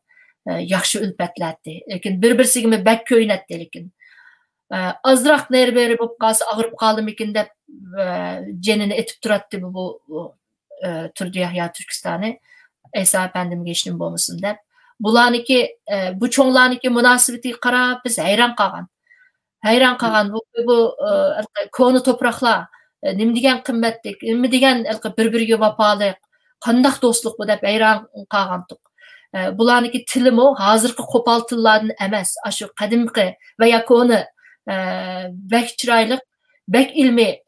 yaxşı ülpetlerdi. Lekin bir-birsigimi bek köynetdi lekin. Azraq nerberi bop qalsa ağırıp qaldım ekin dep cenini etip duratdı bu Turdi Yahya Türkistani. İsa Efendim geçtim bolmasın dep. Bulaniki bu çoğlaniki münasibeti qarab biz hayran qalgan. Hayran qalgan bu konu topraklar nim degen qimmatlik, nim degen bir-biriga vafalıq, qandaq dostluq bu dep hayran qalgandık. Bulaniki tilim o hazırkı qopal tillardan emas, aşı qadimki veya konu bek çıraylık, bek ilmi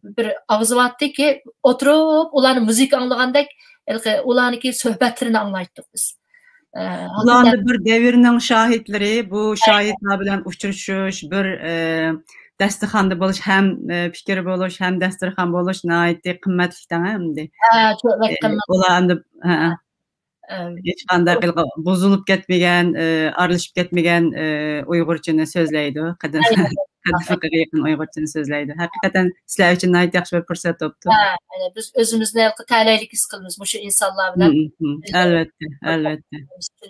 bir ağzı vatdı ki oturup ulanı müzik anlagandek ulaniki söhbetlerini anlayttık biz. Ulanı bir devirinin şahitleri, bu şahitler bilen uçuruşuş, bir dasturxanda boluş, hem fikir boluş, hem dasturxan boluş, naitli qimmatlikdan hemdi. Çok qimmatli. Ulanı hiç qanday bozulup ketmegen, aralışıp ketmegen Uygurçını sözleydi. Kadın fikirge yakın Uygurçını sözleydi. Hakikaten sizler için nayit yaxşı bir fırsat toptu. Biz özümüzde taleylik his qılmız bu insanlar bilen. Elbette.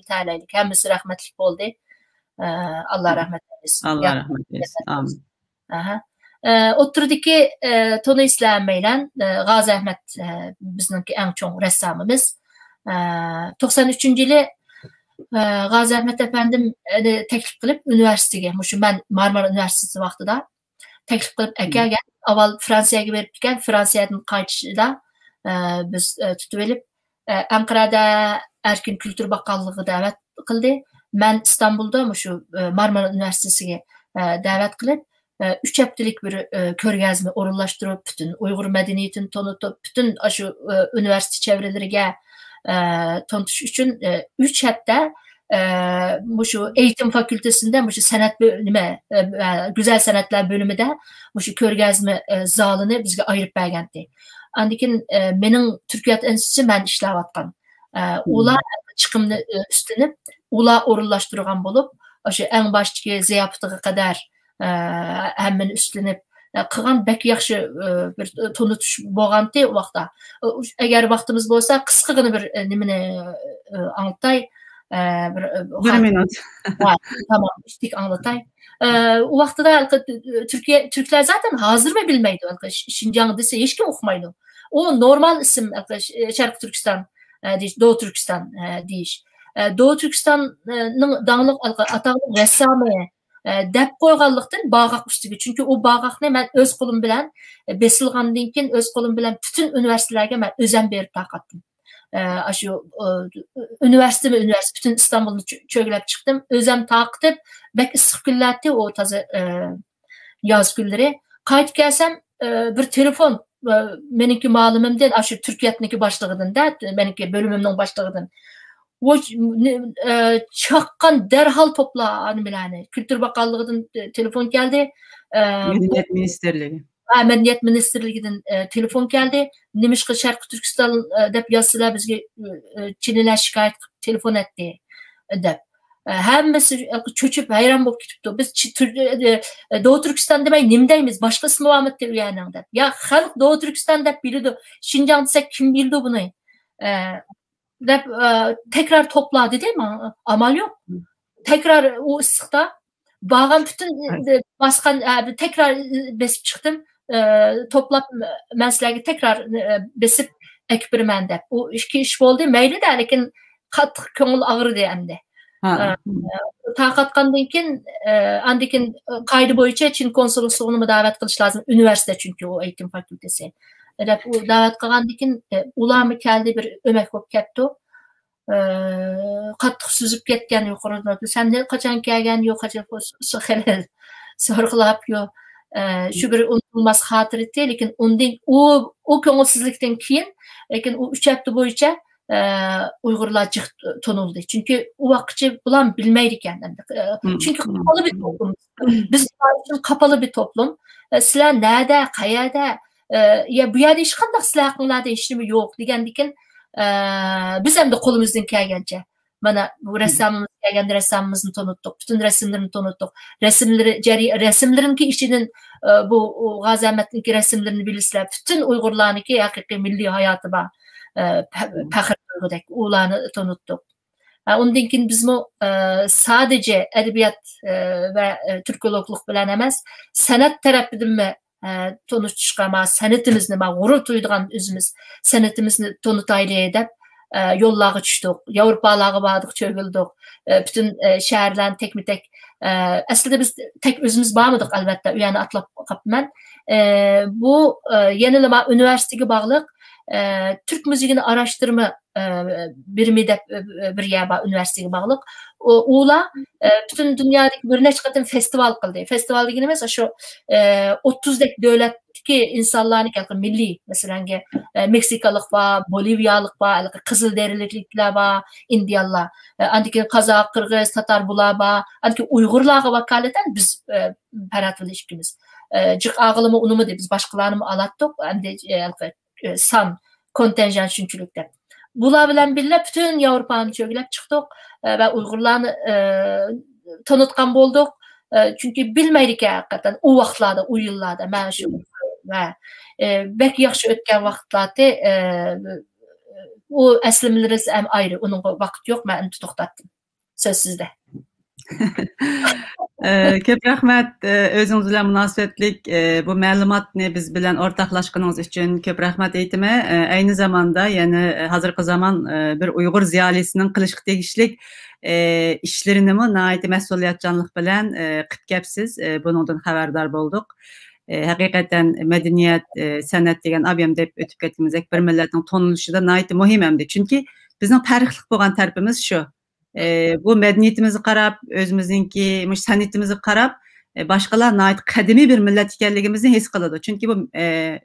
Taleylik. Hemmisi rahmetlik oldu. Allah rahmet eylesin. Allah rahmet eylesin. Amin. Oturdaki tonu İslam'ıyla Gazi Ahmet bizimki en çok ressamımız. 93. yılı Gazi Ahmet Efendim teklif kılıp üniversiteye, ben Marmara Üniversitesi vaxtıda teklif kılıp ekerken, aval Fransa'ya giderken Fransa'nın kayıtışıda biz tutuvelip Ankara'da Erkin Kültür Bakanlığı davet kıldı. Ben İstanbul'da Marmara Üniversitesi'ne davet kılıp 3 haftalık bir körgezme orunlaştırıp bütün Uygur medeniyetini tanıtıp bütün aşı üniversite çevrelerine tanıtış için 3 hafta şu eğitim fakültesinde şu sanat bölümü güzel sanatlar bölümünde şu körgezme zalını bizge ayırıp bergendi. Andikin menin Türkiye Enstitüsü men işlewatkan. Ular çıkımını üstlenip ular orunlaştırgan bolup şu en baştaki ziyafetiga kadar hemen üstlenip qılgan bek yaxşı bir tonutuş bolgandı o vaqtda. Eğer vaxtımız bolsa qısqagina bir nimini anlatay. Bir minut. Tamam, istik anlatay. O vaqtda Türkler zaten hazır ve bilmeydi. Şinjan dese hiç kim okumaydı. O normal isim Şarkı Türkistan, Doğu Türkistan deyiş. Doğu Türkistan'ın dağlık atağlık ressamı dep koyganlıktan bağaq üstüge. Çünkü o bağaqni men öz kolum bilen besilgandan keyin öz kolum bilen bütün üniversitelerge men özem berip taqattım. Aşı üniversite bütün İstanbul'u çöglep çıktım. Özem taqıtıp bek ısık günlerdi o taze yaz günleri. Kayıt gelsem bir telefon meniki malumumdan aşı Türkiye'deki başlığıdan da meniki bölümümün başlığıdan o çakkan derhal topla hani bilani Kültür Bakanlığı'ndan telefon geldi. Medeniyet Ministerliği. Medeniyet Ministerliği'den telefon geldi. Nimişki Şarkı Türkistan dep yazılar bizge Çinliler şikayet telefon etti dep. Hemmesi çöçüp hayran bolup gitipti. Biz Doğu Türkistan demey nimdeymiz? Başkası mı vamet der yani dep. Ya halk Doğu Türkistan dep bildi. Şinjan desek kim bildi bunu? deb tekrar topladı değil mi? Amal yok. Tekrar o ıslıkta bağım bütün baskan tekrar besip çıktım. Toplap mesleği tekrar besip ekbirmen deb. O iki iş oldu. Meyli de lekin qattiq ko'ngil ağrıdı endi. Taqatqandan keyin andikin qayda bo'yicha Çin konsolosluğunu davet qilish lazım. Üniversite çünkü o eğitim fakültesi. Deb u davet qilgandan keyin ularmi keldi bir ömek bo'lib ketdi. Qattiq süzüp ketgan yuqorida. Sen ne qachon kelgan yo'q qachon so'rg'ilab yo'q. Şu bir unutulmaz hatıreti, lekin ondan o ko'ngilsizlikdan keyin lekin o 3 hafta bo'yicha Uygurlar jiq tonuldu. Çünkü o vaqtçı bulan bilmeydi ekan. Çünkü kapalı bir toplum. Biz için kapalı bir toplum. Sizler nerede, qayerda, ya bu yerda hech qanday sizlar haqinglarda hechnima yo'q degandikin biz hem de qo'limizdan kelgancha mana bu ressamimiz kelganda ressamimizni tanıttık. Bütün resimlerini tanıttık. Resimlerinki işinin bu G'azamatniki resimlerini bilirler. Bütün Uygurlarniki haqiqiy milliy hayatı var. Pəxr duyğudək, ularını tanıttık. Ondan keyin bizmi sadece edebiyat ve Türkologluq bilen emas, sanat tərəfindən tanış çıxama, sanatimizni, gurur duyduğan özümüz sanatimizni tanıtaylı edip yollağı düşdük. Avrupalığa bardık, çögüldük. Bütün şəhərlərin tekmi tek. Aslında biz tek özümüz barmıdıq elbette. Yani atlap qapman. Bu yenileme üniversiteye bağlıq Türk müziğini araştırma birimi de bir yer üniversiteye bağlıq. Ola bütün dünyadaki bir neçə qatın festival qıldı. Festival degən emas, şu 30'dək dövlətdəki insanların gələn milli, məsələn, Meksikalıq var, Bolivyalıq var, Qızılderililiklər var, Indiyalılar, andikin Qazaq, Qırğız, Tatar bular var, andikin Uygurlarga vakaleten biz pərat ilişkimiz. Cıq ağılımı unumu de biz başqalarını alattıq, endi san kontenjan çünkülükdə. Bular bilen birle bütün Avrupa'nı çögülep çıktık ve Uygurlarını tanıtkan bulduk. Çünkü bilmeydik ya hakikaten o vaxtlarda, o yıllarda məşhur ve belki yaxşı ötken vaxtlarda o əslimləriniz hem ayrı, onun vaxt yok, ben tutuqdattım. Söz sizde. Köp rahmet özünüz bilen münasebetlik bu məlumatni biz bilen ortaklaşqınız için köp rahmet eğitime. Aynı zamanda yani hazırkı zaman bir Uygur ziyalisinin qilishqi tegishlik işlerini mi naiti məsuliyyatçanlıq bilen qıtkepsiz bunundan xabardar bolduq. Hakikaten medeniyet, sanat degen abiyam dep ötüp ketimizdek bir milletin tonuluşu da naiti muhim emdi. Çünkü bizning tarixlik bo'lgan tarafimiz şu. Bu medeniyetimizi qarab, özümüzünki, sanatimizi qarab, başqalar nait qadimi bir millet ekanligimizni his qiladi. Çünkü bu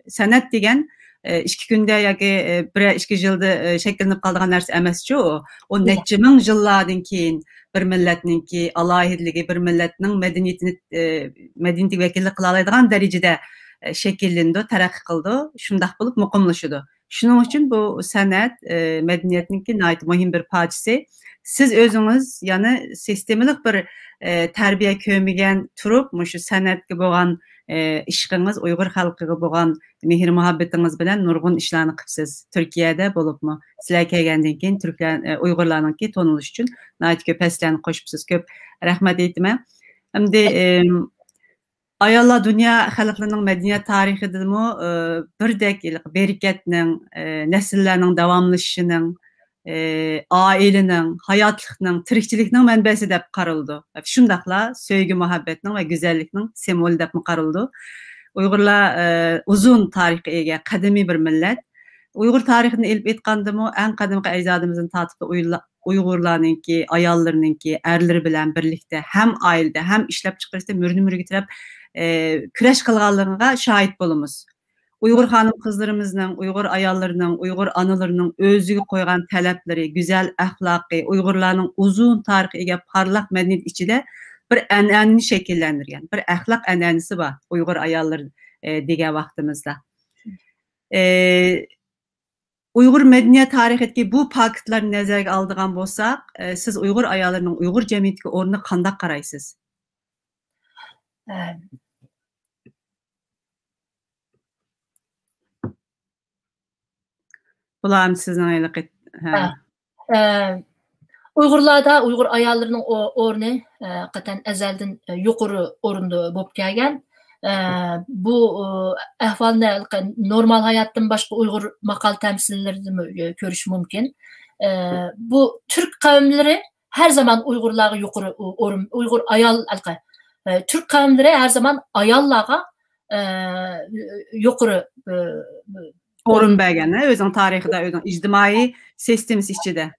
sanat degen ikki kunda yoki bir ikki yilda shakllanib qolgan narsa emas-ku. O necha ming yillardan keyin bir millatninki alohidligi, bir millatning medeniyeti vakillik qila oladigan darajada shakllandi, taraqqiy qildi, shundoq bo'lib muqimlashdi. Shuning uchun bu sanat medeniyetninki nait muhim bir parçası. Siz özünüz yani sistemlik bir terbiye kömügen turup şu sanatga bo'lgan ishqingiz, Uygur xalqiga bo'lgan mehr muhabbetiniz bilen nurgun işlerini qilibsiz. Türkiye'de bo'libmi? Sizlar kelgandan keyin Uygurlarningki tonilish uchun nait ko'p aslarni qo'shibsiz. Ko'p rahmat aytaman. Endi ayollar dünya xalqlarining medeniyet tarixidimi birdek bereketning, nesillarning davomlashishining ailenin, hayatlıqның, tirikçilikның mənbəsi deb qarıldı. Şundaqla söygü muhabbetinin ve güzellikning sembolü deb qarıldı. Uygurlar uzun tarixə ega, qadimi bir millet. Uygur tarixini elib etqandımı, ən qadimki əcdadımızın tatıqda Uygurlarınki, ayallarınki, erleri bilen birlikte hem ailede hem işlep çıqırışda mürünü getirip küreş qılğanlığına şahit bolumuz. Uygur hanım kızlarımızın, Uygur ayallarının, Uygur anılarının özüge koygan talepleri, güzel ahlakı, Uygurların uzun tarihiga parlak medeniyet içinde bir en'anini şekillendirgen, bir ahlak en'anisi var Uygur ayalları degen vaktimizde. Uygur medeniyet tarihideki bu paketlerini nazarga aldığan bolsak, siz Uygur ayallarının Uygur cemiyetiga ornunu qanday qaraysız? Bularım sizden aylık Uyg'urlarda Uyg'ur ayollarının o'rni qatan azaldan yuqori o'rinda bo'lib kelgan. Bu ahvolni normal hayotdan boshqa Uyg'ur maqol tamsillarida ko'rish mumkin. Bu Türk qavmlari her zaman Uyg'urlarga yuqori o'rin, Uyg'ur ayol Türk qavmlari her zaman ayollarga yuqori o'rin bergan, o'zining tarixida, o'zining ijtimoiy sistemasi ichida.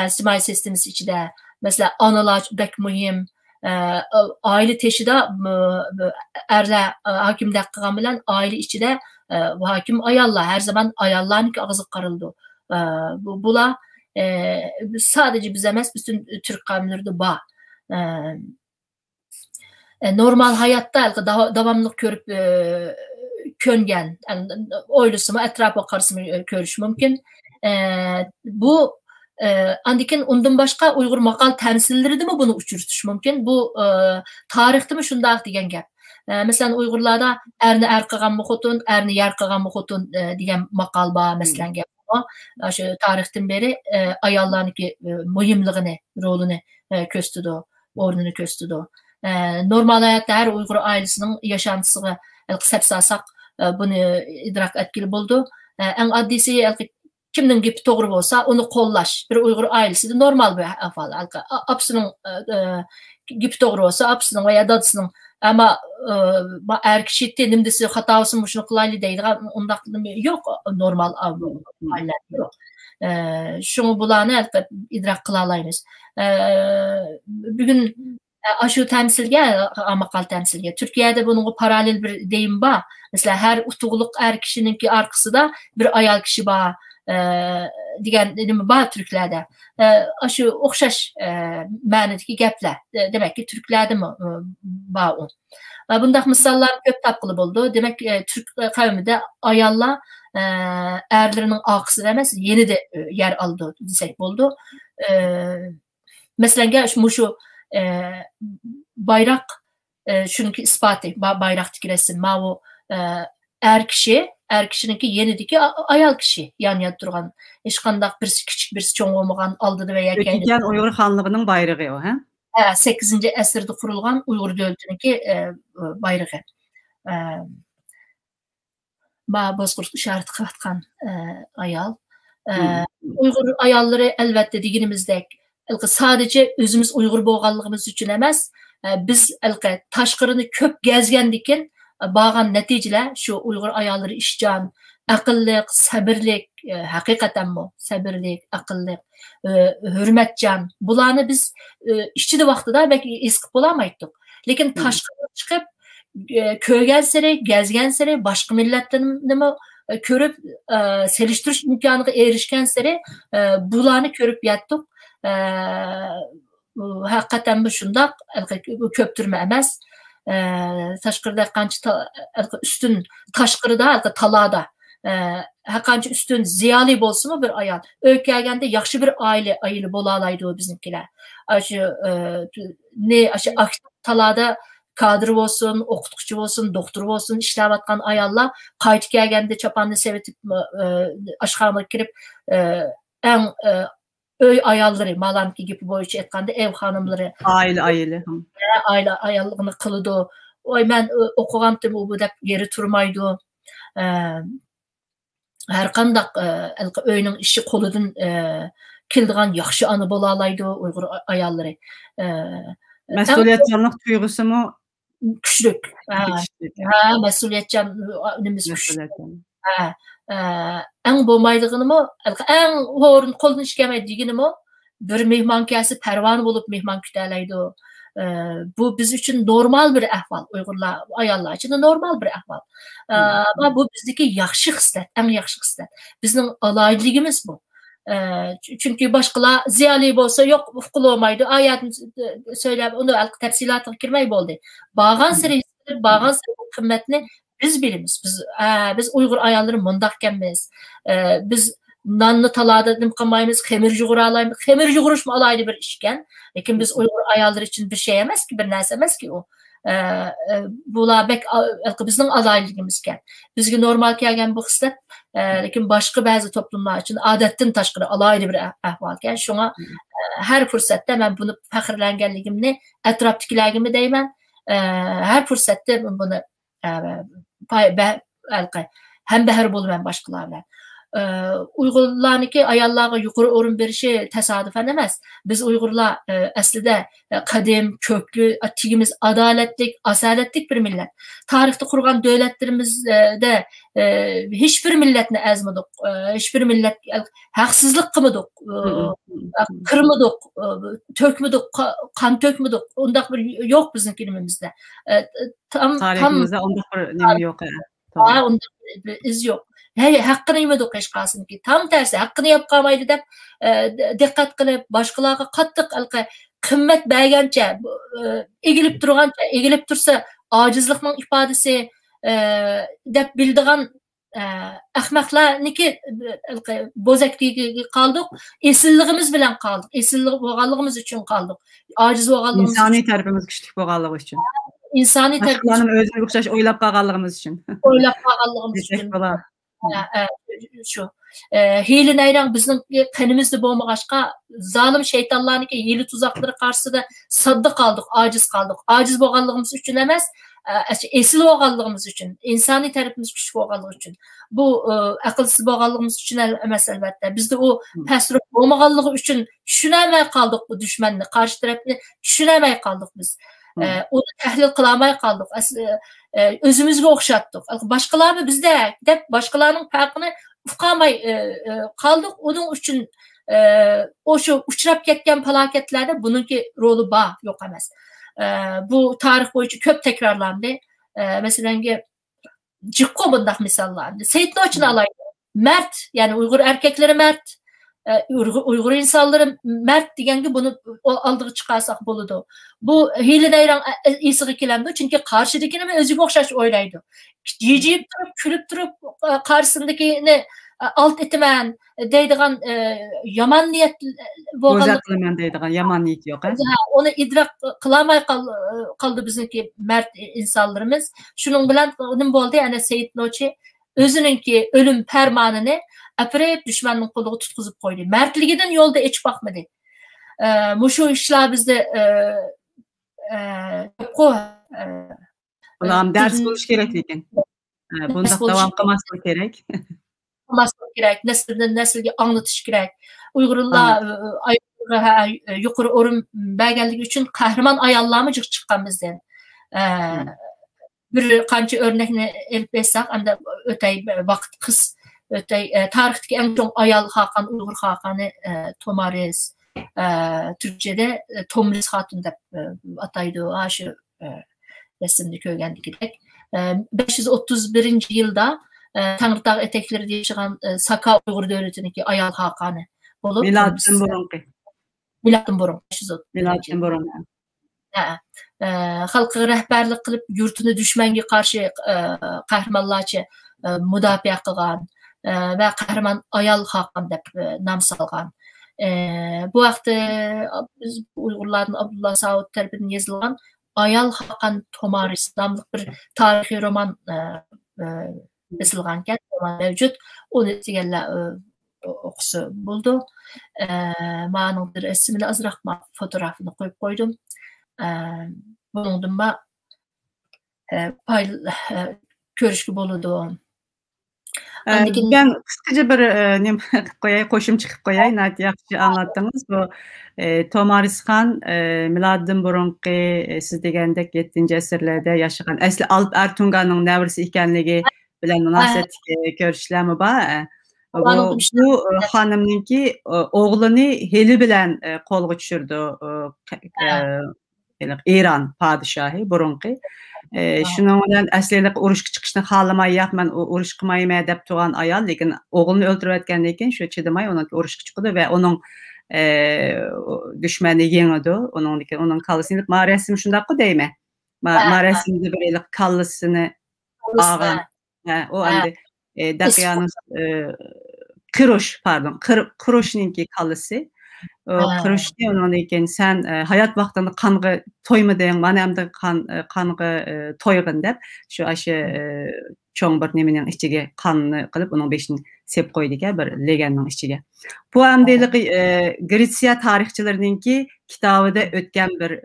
İctimai sistemimiz içinde mesela analar bek mühim, aile teşhide erler hakim dakika bilen aile içinde hakim ayallar her zaman ayalların ki ağzı karıldı. Bula sadece bize emas bütün Türk kavimlerde ba. Normal hayatta davamlılık görüp köngen, oylusunu etrafa karşısını görüş mümkün. Bu Andikin undan başka Uygur maqal temsilleri de mi bunu uçurtuş mümkün? Bu tarihte mi şundaq degan gap. Mesela Uygurlarda erni er qilgan muhutun, erni yer qilgan muhutun degan maqal ba mesela gap. Şu tarihten beri ayollarniki muhimligini, rolini köstüdü, o'rnini köstüdü. Normal hayatda her Uygur ailesinin yaşantısını sepsasak bunu idrak etkili buldu. En addisi kimning gepi to'g'ri bo'lsa, uni qo'llash bir Uyg'ur ailesida normal bir ahvol. Apsining gepi to'g'ri bo'lsa, apsining va dadasining, ammo er kishi nimdisi xatosi shuni qilayli deydigan undaq yo'q, normal aileler yo'q. Shuni bularni idrak qila olamiz. Bugun shu tamsilga, maqal tamsilga Turkiyada bunun paralel bir deyim bor. Mesela her utuqliq er kishininki orqasida bir ayol kishi bor. Degan nima bor Türklerde. Shu o'xshash ma'nodagi gaplar. Demak ki Türklerde mi bor u. Bundaq misollar ko'p topqili bo'ldi. Demak Türk qavmida ayollar erlarining orqasida emas, yenida yer oldi desak bo'ldi. Masalan, shu bayroq shuniki isboti, bayroqdagi rasm, bu er kishininki yenidiki ayol kishi yan turgan. Hech qanday birisi kichik, birisi cho'ng bo'lmagan, oldida va yakayni. O'tgan Uyg'ur xonligining bayrog'i o, ha? 8-asrda qurilgan Uyg'ur davlatiniki bayrog'i. Bozqurt ishorat qilayotgan ayol. Uyg'ur ayollari albatta deganimizdek, sadece o'zimiz Uyg'ur bo'lganligimiz uchun emas, biz tashqirini ko'p gezgandikin bağın neticeler şu Uygur ayolları işcan, akıllık, sabırlık, hakikaten mi? Sabırlık, akıllık, hürmetcan. Bularını biz işçide vaxtıda belki eskip bulamaydık. Lakin taşkına çıkıp köygenseri, gezgenseri, başka milletlerini mi körüp seliştiriş imkanına erişkenseri bularını körüp yattık. Hakikaten mi şundak, köptürme emez. Taşqırda qancha üstün taşqırda talada qancha üstün ziyali bolsunmu bir ayol öykəgəndə yaxşı bir ailə bola alaydı o bizimkiler. Aşı talada kadr olsun, oqutqucu olsun, doktor olsun, işləvatqan ayollar qayıtıb gəlgəndə çapanını sevitib aşxanaya kirib ən öy ayolları, malamki gibi boyunca etqanda ev hanımları. Aile. Ayallığını qılıdı. Oy, mən oxuğandım, bu da yeri turmaydı. Hər qandaq öyünün işi qoludun kildiğen yaxşı anı bola alaydı Uygur ayolları. Məsuliyyətçanlıq duyğusu mu? Küçlük. Məsuliyyətçanlığımız küçlük. En bo'lmaydığını mı, en horun kolun işlemediğini mi, bir mehman kelse pervan bulup mehman kütələydi. Bu biz için normal bir ahval, Uygurlar, ayollar için de normal bir ahval. Ama bu bizdeki yaxşı xislet, en yaxşı xislet. Bizim alaylığımız bu. Çünkü başkalar ziyali olsa yok ufkulu olmaydı. Ayetini söyleyip onu tefsilatı girmeyi oldu. Bağın seri kıymetini biz bilimiz. Biz Uygur ayolları mundaqkenmiz. Biz nanlı talada dimqamaymiz, xemirci quralaymiz. Xemirci quruş mu alaylı bir işken. Lakin biz Uygur ayolları için bir şey emez ki, bir nerse emez ki o. bular bek bizning alayligimizga. Bizga normal kelgan bu hislat, lekin boshqa ba'zi toplumlar uchun odatdan tashqari alayli bir ahvolga. Shunga har fursatda men buni faxrlanganligimni atrofdagilarga deyman. Her fursatda buni hem bahar bolaman boshqalar bilan. Uyg'urlarniki ayollarga yuqori o'rin berishi tesadüfen emas. Biz Uyg'urlar aslida qadim, köklü, tigimiz adaletlik, asaletlik bir millet. Tarixte kurgan devletlerimizde hiçbir milletini ezmedik. Hiçbir millet haksızlık kılmadık. Kırmadık, tökmedik, kan tökmedik. Ondak bir yok bizim kelimemizde. Tarihimizde ondak bir nemi yok. Ondak bir iz yok. Hakkını yemedik hiç kalsın ki. Tam tersi hakkını yapkamaydı dep dikkat kılıp başkalarına kattık kımmet bergençe egilip dursa acizlikning ifadesi dep bildiğin ahmaklarniki bozakligiga kaldık. Esilligimiz bilen kaldık. Esillik bo'lganligimiz için kaldık. Aciz bo'lganligimiz insani tarafımız güçlük bo'lganligi için. İnsani tarafımız başkalarının özüne o'xshash o'ylab qolganligimiz için. O'ylab qolganligimiz için. Şu hile nayran bizning qanimizda bo'lmag'achqa zalim şeytanlarniki hile tuzaqlari qarshisida sadda qaldiq, aciz qaldiq. Aciz bo'lganligimiz uchun emas, esil bo'lganligimiz uchun, insoniy tarafimiz kuchli bo'lganligi uchun. Bu aqlsiz bo'lganligimiz uchun emas albatta. Bizda o pastroq bo'lmaganligi uchun tushunamay qaldiq bu dushmanni, qarshi tarafni tushunamay qaldiq biz. Onu tahlil qılamay qaldiq. Özümüzge o'xshatdik. Başkalarını bizde dep başkalarının farkını uqamay qaldiq. Onun üçün o şu uçrap ketken felaketlerde bununki rolü bağ yok emas. Bu tarih boyunca köp tekrarlandı. Mesela Cikko bundaq misallardı. Seyit Noç'un alaydı. Mert, yani Uygur erkekleri mert. Uygur insanları mert degenge bunu aldığı çıkarsak buludu. Bu hile neyran iyisi kilemdi. Çünkü karşıdakini mi özüge okşaş oylaydı. Yiyip durup, külüp durup karşısındakini alt etimen deydiğen yaman niyet Gözatlımen deydiğen yaman niyet yok. Onu idrak kılamay kaldı bizimki mert insanlarımız. Şunun bilen onun boldu yani Seyit Noçi özününki ölüm permanını aprep düşmanın koluğu tutkuzup koydu. Mertligiden yolda hiç bakmadı. Muşu işler bizde Ulan ders buluş gerek lekin. Bunda devam kılması gerek. Kılması gerek. Nesilden nesilge anlatış gerek. Uygurlar yukarı orun belgellik için kahraman ayallarımı çıkan bizden. Bir kançı örnekini elip etsek, hem de ötey vakit kız tarihteki en çok ayal hakan, Uygur hakanı Tomariz, Türkçe'de Tomriz Hatun dep ataydı o şu resimde köygendikidek. 531. yılda Tanrıtağ etekleri diye çıkan Saka Uygur devletindeki ayal hakanı bulup Milattan burunqi. Milattan burun. Milattan burun. Halkı rehberlik kılıp yurtunu düşmenge karşı kahramanlarca müdafaa kılgan ve kahraman ayal hakan dep nam salgan. Bu vakti biz Uygurların Abdullah Saud tarafından yazılgan Ayal Hakan Tomaris namlık bir tarihi roman yazılgan mevcut. Onu sigelle okusu buldu. Ma'nın bir resmini azraq fotoğrafını koyup koydum. Bunun da görüşkü boludu. Ben kısaca bir koşum çıkıp koyayım. Yaxşı anlattınız. Bu Tomarisxan Miladdan burunqi siz degandek 7. asırlarda yaşayan asli Alp Ertungan'ın nevrisi ekanligi bilen münasebet görüşlermi var. Bu hanımninki oğlunu Heli bilen kolga düşürdü. İran padişahı burunqi. Şunun bilen aslilik urushga chiqishni xalamay, men urush qilmayman deb turgan ayol, lekin o'g'lini o'ldirib atgandan keyin shu chidamay uni urushga chiqdi ve onun düşmanı yengdi. Onun kallasini resim shundaqku deymi? Resimde bir kallasini ağan. O endi Daqiyanın Kirosh, pardon, Kiroshninki kallasi Qurishni ondan keyin sen hayat vaqtında qanğı toymadın, mana endi qanğı toygın dep şu aşı çoğun bir nemenin içige qanını qılıp onun beşini sep qoydu ki bir legenның içige. Bu amdelik Gretsiya tarixçilarininki kitabıda ötken bir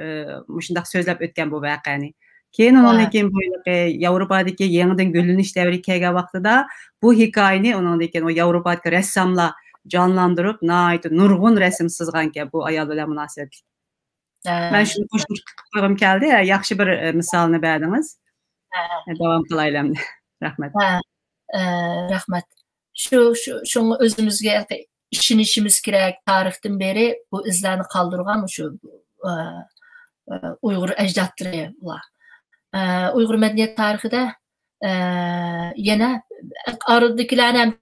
muşundaq sözlep ötken bu vaqani. Keyin ondan keyin bu Yevropadaki yeniden gülleniş devri kelgan vaqtida bu hikayeni ondan keyin o Yevropadaki ressamlar canlandırıp nurgun resim sızganken bu ayal bilen münasebetli. Ben şunu qo'shib keldi, yaxshi bir misolni berdingiz. Davom qilaylam. Rahmat. Rahmat. Şunu özümüzge işinişimiz kerak tarixten beri bu izlerini kaldırgan şu Uygur ecdatları ular. Uygur medeniyet tarixide yana aradakilarni ham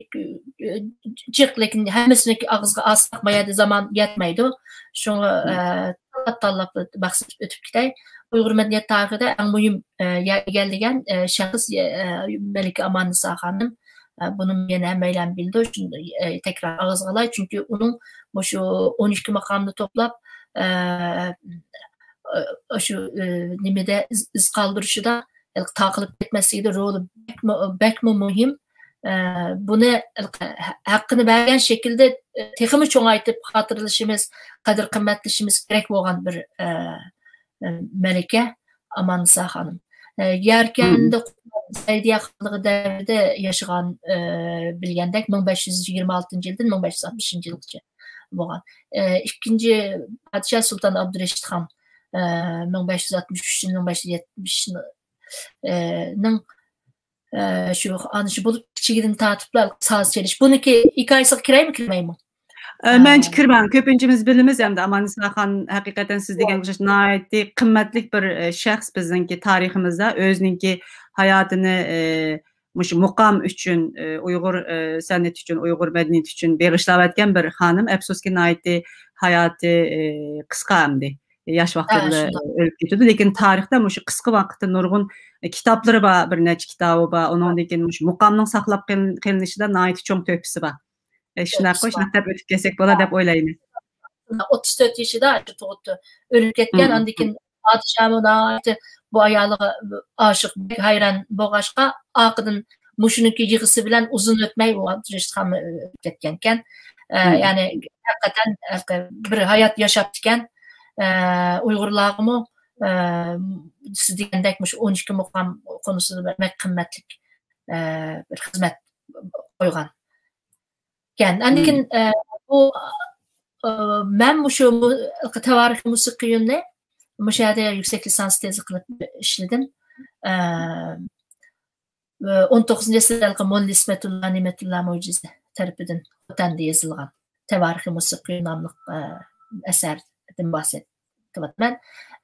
jiq lekin hammasini og'izga asmaqmayadi zaman yetmaydi. Shuni tanlab bahs o'tib ketay. Uygur medeniyet tarixida eng muhim egallagan shaxs Melike Aman-Nisa xonim. Bunun yine hemen bildi. Şimdi tekrar ağızgalay çünkü onun şu 12 makamını toplap şu nimede iz kaldırışı da takılıp etmesiydi rolü bekme mühim. Bunu hakkını vergen şekilde tekimi çoğaytıp hatırlaşımız, kadir kıymetlişimiz gerek olan bir Melike Aman-Nisa xonim. Yerken de Seydiye Xanlığı devrinde yaşayan bilgendek 1526 yıldan 1560 yılgacha bo'lgan. İkinci Padişah Sultan Abdüreşit Han 1563-1570 ның şu anışı bulup kichigini tatiplar saz çeliş. Buniki hikayesi kiray mı kirmay mı? Bence kirman. Köpüncümüz bilimiz hem de Aman-Nisa xon hakikaten siz degan nayetli kıymetlik bir şahs bizninki tariximizde özünki hayatını muqam üçün Uygur sanat üçün Uygur medeniyeti üçün bağışlab etken bir hanım. Afsuski nayetli hayatı kısa emdi. Yaş vaxtında ölüp ketdi. Lekin tarixte muşu kısa vaqtda nurgun kitapları var, bir neçe kitabı var. Onun dekin muşu muqamның saqlab qelinishida nayetli çoğ tökpüsü var. Şunaq dep ötüp kelsek bola dep oylayman. 34 yaşında tuğuttu. Ölüp ketken andikin padişahına bu ayalığa aşık hayran boğaşqa aqıdın muşununki yığısı bilen uzun ötmey o Abdüreşit Han ketkenken yani hakikaten bir hayat yaşaptıken Uygurlarımı siz degandekmiş 12 muqam konusunda bir kıymetlik bir hizmet koygan. Yani andikin bu ben şu tarih musikiyini müşahede yüksek lisans tezi kılıp işledim. 19. asırda Molla İsmetullah Nimetullah Mucize tarafından otanda yazılgan tarih musikiyi namlı eserden bahsettim.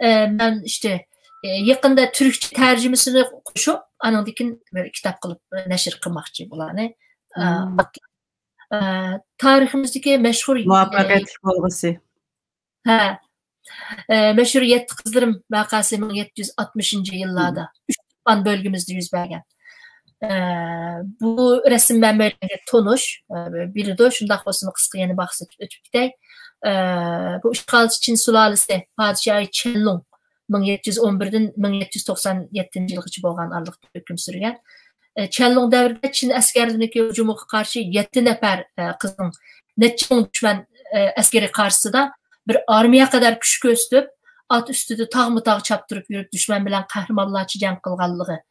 Ben işte yakında Türkçe tercümesini koşup anadikin bir kitap kılıp neşir kılmakçı bulanı. Tariximizdeki meşhur muvaffaqiyatli bo'lg'isi. Meşhur Yetti Kızlarım vakası 1760 yıllarda 3 Türkmen bölgemizde yüz bergen. Bu resim ben böyle tonuş biri de şundaq olsun kısa yeni bahsedip ötüp gidey. Bu işgalci Çin sulalisi Padişahı Qianlong 1711'den 1797 yılgacha bo'lgan aralıqda hüküm sürgen. Qianlong devrinde Çin askerlerindeki hücuma karşı 7 nefer kızın neçe düşman askeri karşısında bir armiya kadar güç gösterip at üstüde tağ tağ çaptırıp yürüp düşman bilen kahramanlarca jang kılganlığı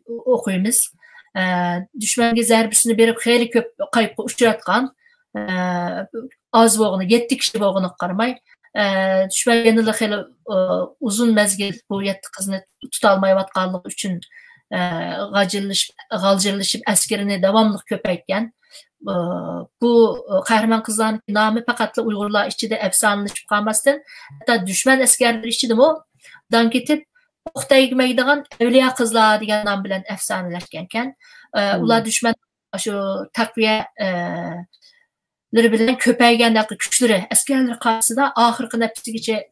okuyumuz. Düşmanga zarbisini berip xeyli köp kayıpqa uçratgan az boğunu 7 kişi boğunu qaramay düşman yanında xeyli uzun mezgil bu 7 kızını tutalmayatqanlığı üçün g'aljirlashib askerini davamlı köpeytken bu kahraman kızların namı faqatla Uygurlar içinde efsaneleşip kalmasın. Hatta düşman askerleri içinde o dan ketip oqtaymaydigan evliya kızlar degan nam bilen efsaneleşkenken ular düşman şu takviye bilen köpeygandagi kuchlari askerlar qarshida oxirgi nafsigacha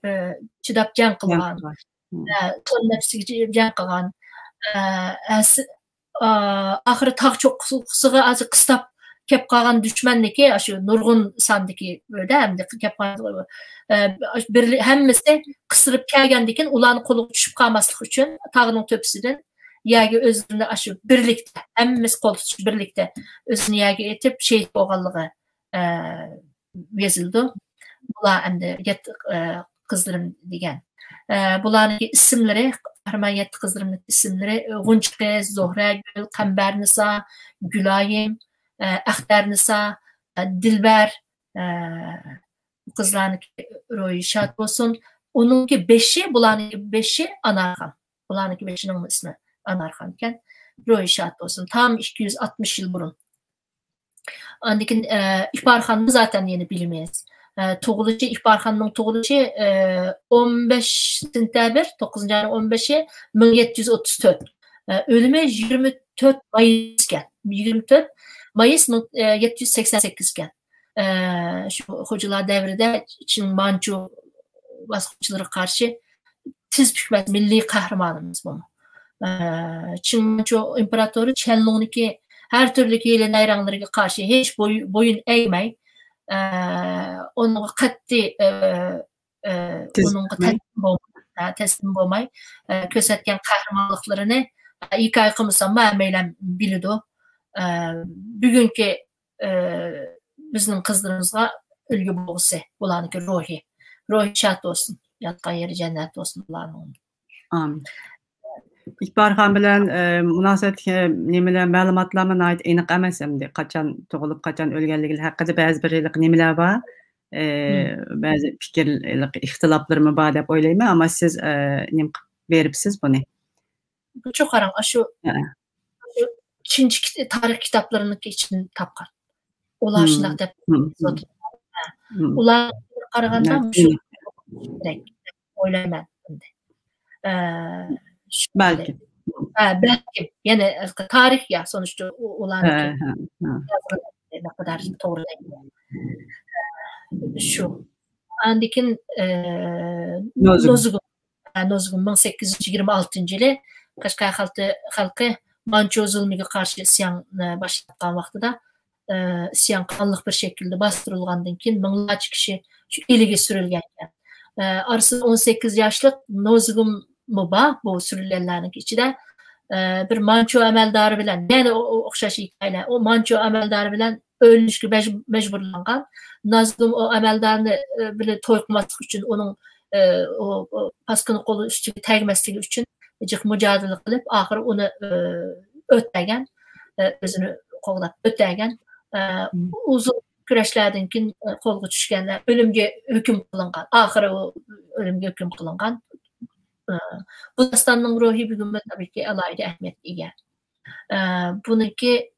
chidab jang qilgan. Son nafsigacha jang qilgan. Ahırı tağ çok kısığı azı kıstap kep kalgan düşmendeki aşı nurgun sandaki böyle hem de kep kalgan bir hemmesi kısırıp kelgendikin ulan kolu düşüp kalmaslık için tağının töpsüden yagi özünü aşı birlikte hemmesi kol tutup birlikte özünü yagi etip şehit oğallığı yazıldı. Bular hem de kızlarım degen. Buların isimleri Armayet kızlarımın isimleri Gunçke, Zohra Gül, Kamber Nisa, Gülayim, Ahter Nisa, Dilber bu kızların royu şart olsun. Onunki beşi, bularınki beşi Anarhan. Bularınki beşinin ismi Anarhan iken royu şart olsun. Tam 260 yıl burun. Andikin İhbarhan'ı zaten yeni bilmeyiz. Toğulucu İhbarhan'ın toğulucu 15 sentabr 9. ayın 15'i 1734. Ölümü 24 Mayıs iken. 24 Mayıs 1788 iken. Şu hocalar devrede Çin Manchu baskıcıları karşı tiz püşmez milli kahramanımız bu. Çin Manchu imparatoru Chenlong'daki her türlü hile nayranlarına karşı hiç boyun eğmey. Onun katli teslim olmay kösetken kahramanlıklarını ilk ay kımısan mağmeyle biliyordu. Bugünkü bizim kızlarımızga ölgü boğusu bulanıki ruhi şart olsun yatkan yeri cennet olsun bulanın. Amin. İhbarhan bilen münasebet nemeler ma'lumotlarga ait aniq emas endi qachon tug'ilib qachon o'lganligi haqida ba'zi bir nemelar bor. Ba'zi fikrlar ixtiloflarmi bor deb o'ylayman, ammo siz nim beribsiz buni. Çok qarang, şu Çinci tarix kitaplarının için tapqan. Ular şundaq deb ular qaraganda şu o'ylayman endi. Belki. Belki. Yani tarih ya sonuçta olan ne kadar doğru değil. Şu. Andikin Nozgun 1826 yılı Kaşkay halkı Manço zulmüge karşı isyan başlatkan vaxtıda isyan kanlıq bir şekilde bastırılgandan keyin minglarca kişi şu eliga sürülgenken. Arası 18 yaşlık Nozgun Muba bu sürülenlerin içinde bir Manço əməldarı bilen yani oxşaş hikayeler o Manço əməldarı bilen ölüşkü mecburlangan Nazgum o əməldarını bile toyqmaslık için onun o paskını kolu üstüne tegmesliği için cık mücadele kılıp ahir onu ötegen özünü qoğlap ötegen uzun küreşlerden kin kolgu düşkenler ölümge hüküm kılıngan ahir o ölümge hüküm kılıngan bu dastanın ruhi bugün tabii ki alayda ehmet ege. Bununki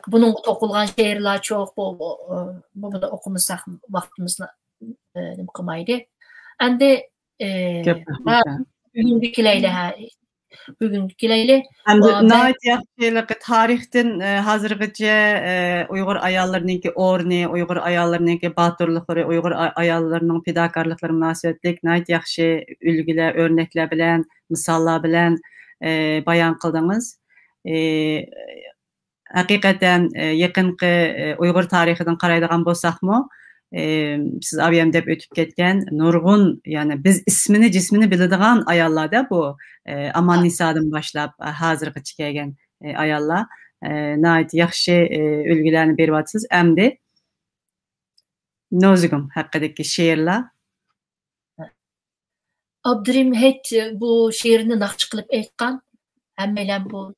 bunun okulgan şehirler çok bu da okumuşsak vaktimizle kımaydı. Endi bugünküleyle hem de nait yaxşılık tarihten hazırgıca Uygur ayallarınınki orni, Uygur ayallarınınki batırlıkları, Uygur ayallarının fedakarlıkları münasebetlik nait yaxşı ülgüler, örnekler bilen, misallar bilen bayan kıldınız. Hakikaten yakınki Uygur tarihinden qaraydigan bolsaqmı siz abiyem dep ötüp ketken nurgun yani biz ismini cismini biladigan ayallar da bu Aman Nisa'dan başlap hazırgı çıkagen ayallar nait yaxşı ülgülerini berbatsız emdi Nozgum hakkındaki şiirler Abdurrahim Heyt bu şiirini nakçı kılıp aytkan hemmeyle bu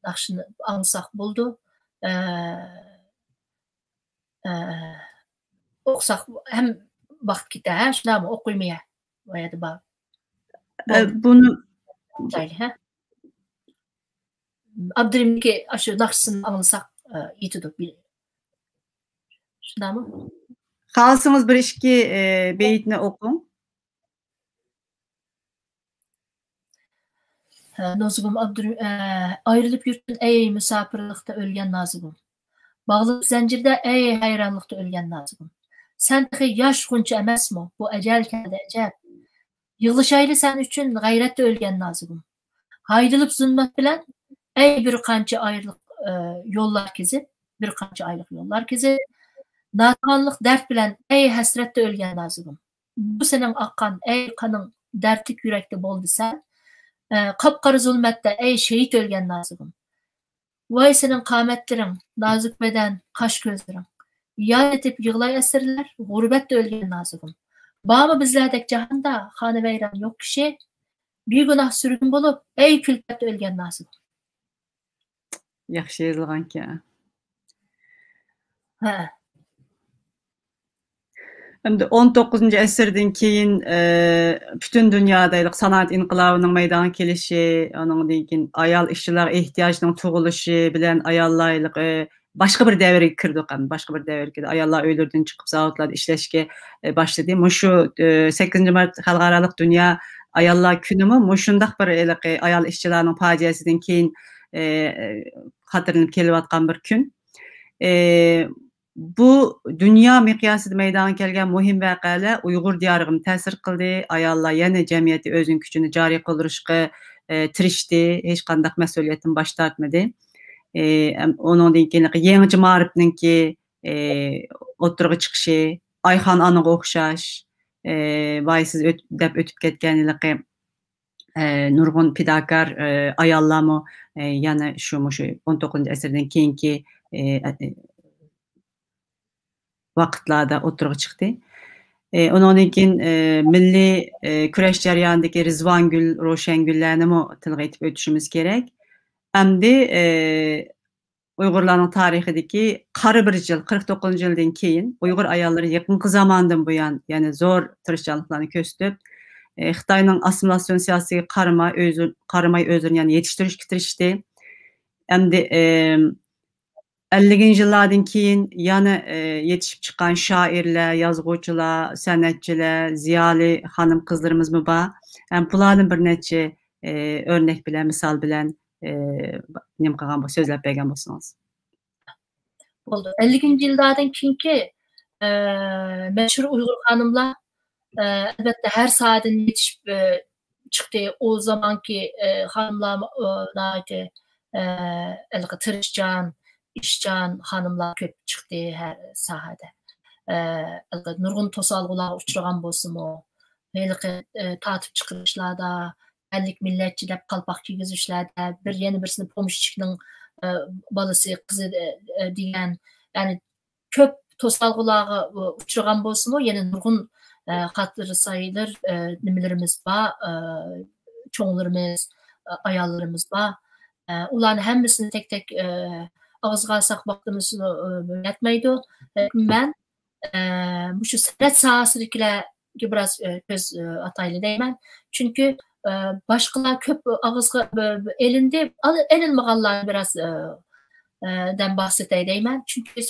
nakşını ansak buldu okusak hem vakit gider şuna mı okuymaya bayadı bak bunu Abdurrahim'ki aşı nakşısını anlasak yituduk bir şuna mı kalsınız bir işki beyitini okun Nazgum ayrılıp yurtun ey misafirlikte ölgen Nazgum bağlı zincirde ey hayranlıkta ölgen Nazgum sen yaş kunç emesmi bu ecel kelde ecel yığılışaylı sen üçün gayrette ölgen Nazgum haydılıp zulmet bilen ey bir kançı yollar kezip, bir qancha aylık yollar kezip, natamanlıq dert bilen ey hasretde ölgen nazigim. Bu senin aqqan ey kanın dertlik yürekte boldu sen. Kapqarı zulmette ey şehit ölgen nazigim. Vay senin qametlerin, nazik beden, kaş gözlerin. Yad etip yığlay esirler, gurbette ölgen nazigim. Bağımı bizlerdek cahanda, hanı veyran yok kişi, bir günah sürgün bolup, ey külfette ölgen nazigim. Yaxşı yazılgan ki. Ha. Hem de 19. əsrdən keyin bütün dünyadayıq sanat inqilabının meydana kelişi, onun deyin ayal işçiler ehtiyacının tuğuluşu bilen ayallaylığı başka bir devirge kirdik hem başka bir devirge ayallar öylürden çıkıp zavodlarda işleşke başladı. Muşu 8. Mart Halkaralık Dünya Ayallar Günümü muşundaq bir ayal işçilerinin faciasidan keyin hatırlanıp keliyotgan bir gün. Bu dünya miqyasida meydana kelgan muhim vaqealar Uyghur diyarıga ta'sir qildi. Ayollar yana jamiyatda o'zining kuchini joriy qildirishga tirishdi. Hech qanday mas'uliyatdan bosh tortmadi. Onundan keyin yangi ma'rifninki o'tirg'i chiqishi, Ayxon onaga o'xshash, vaysiz deb o'tib ketganligi nurg'un fidokor ayollarmi yana shu 19 asrdan keyingi vaqtlarda o'tirg'i chiqdi. Ondan keyin milliy kurash jarayonidagi Rizvongul, Ro'shangullarni tilga aytib o'tishimiz kerak. Hamda Uyg'urlarning tarixidagi qari bir yil, 49 yildan keyin Uyg'ur ayollari yaqinqi zamondan buyon yana zo'r tirishchiliklarni ko'rsatib, Xitoyning assimilyasiya siyosatiga qaramay o'zini yani yetishtirishga tirishdi. Hamda 50 yıllardan keyin yana yetişip çıkan şairler, yazgıçılar, sanatçılar, ziyali hanım kızlarımız mı var? Yani bunların bir neçe örnek bilen, misal bilen nem qilgan bu sözler bergan bo'lsangiz. Oldu. 50 yıllardan keyinki meşhur Uyghur hanımlar elbette her saatin yetişip çıktı. O zamanki hanımlar tırışcan, işcan hanımlar köp çıktı her sahada. Nurgun tosalgılar uçurgan bolsunmu, tatip çıkışlarda, ellik milletçi dep kalpak kiygizişlerde, bir yeni birisini pomuşçikinin balısı, kızı diyen, yani köp tosalgılar uçurgan bolsunmu, yeni nurgun katları sayılır, nimelerimiz var, çoğunlarımız, ayallarımız var. Ulan hemmisini tek tek ağızga alsak vaktimiz yetmeydi. Ben bu şu sanat sahasındakilerge biraz göz ataylı deymen. Çünkü başkalar köp ağızga elinde enilmeğallar biraz den bahsetey deymen. Çünkü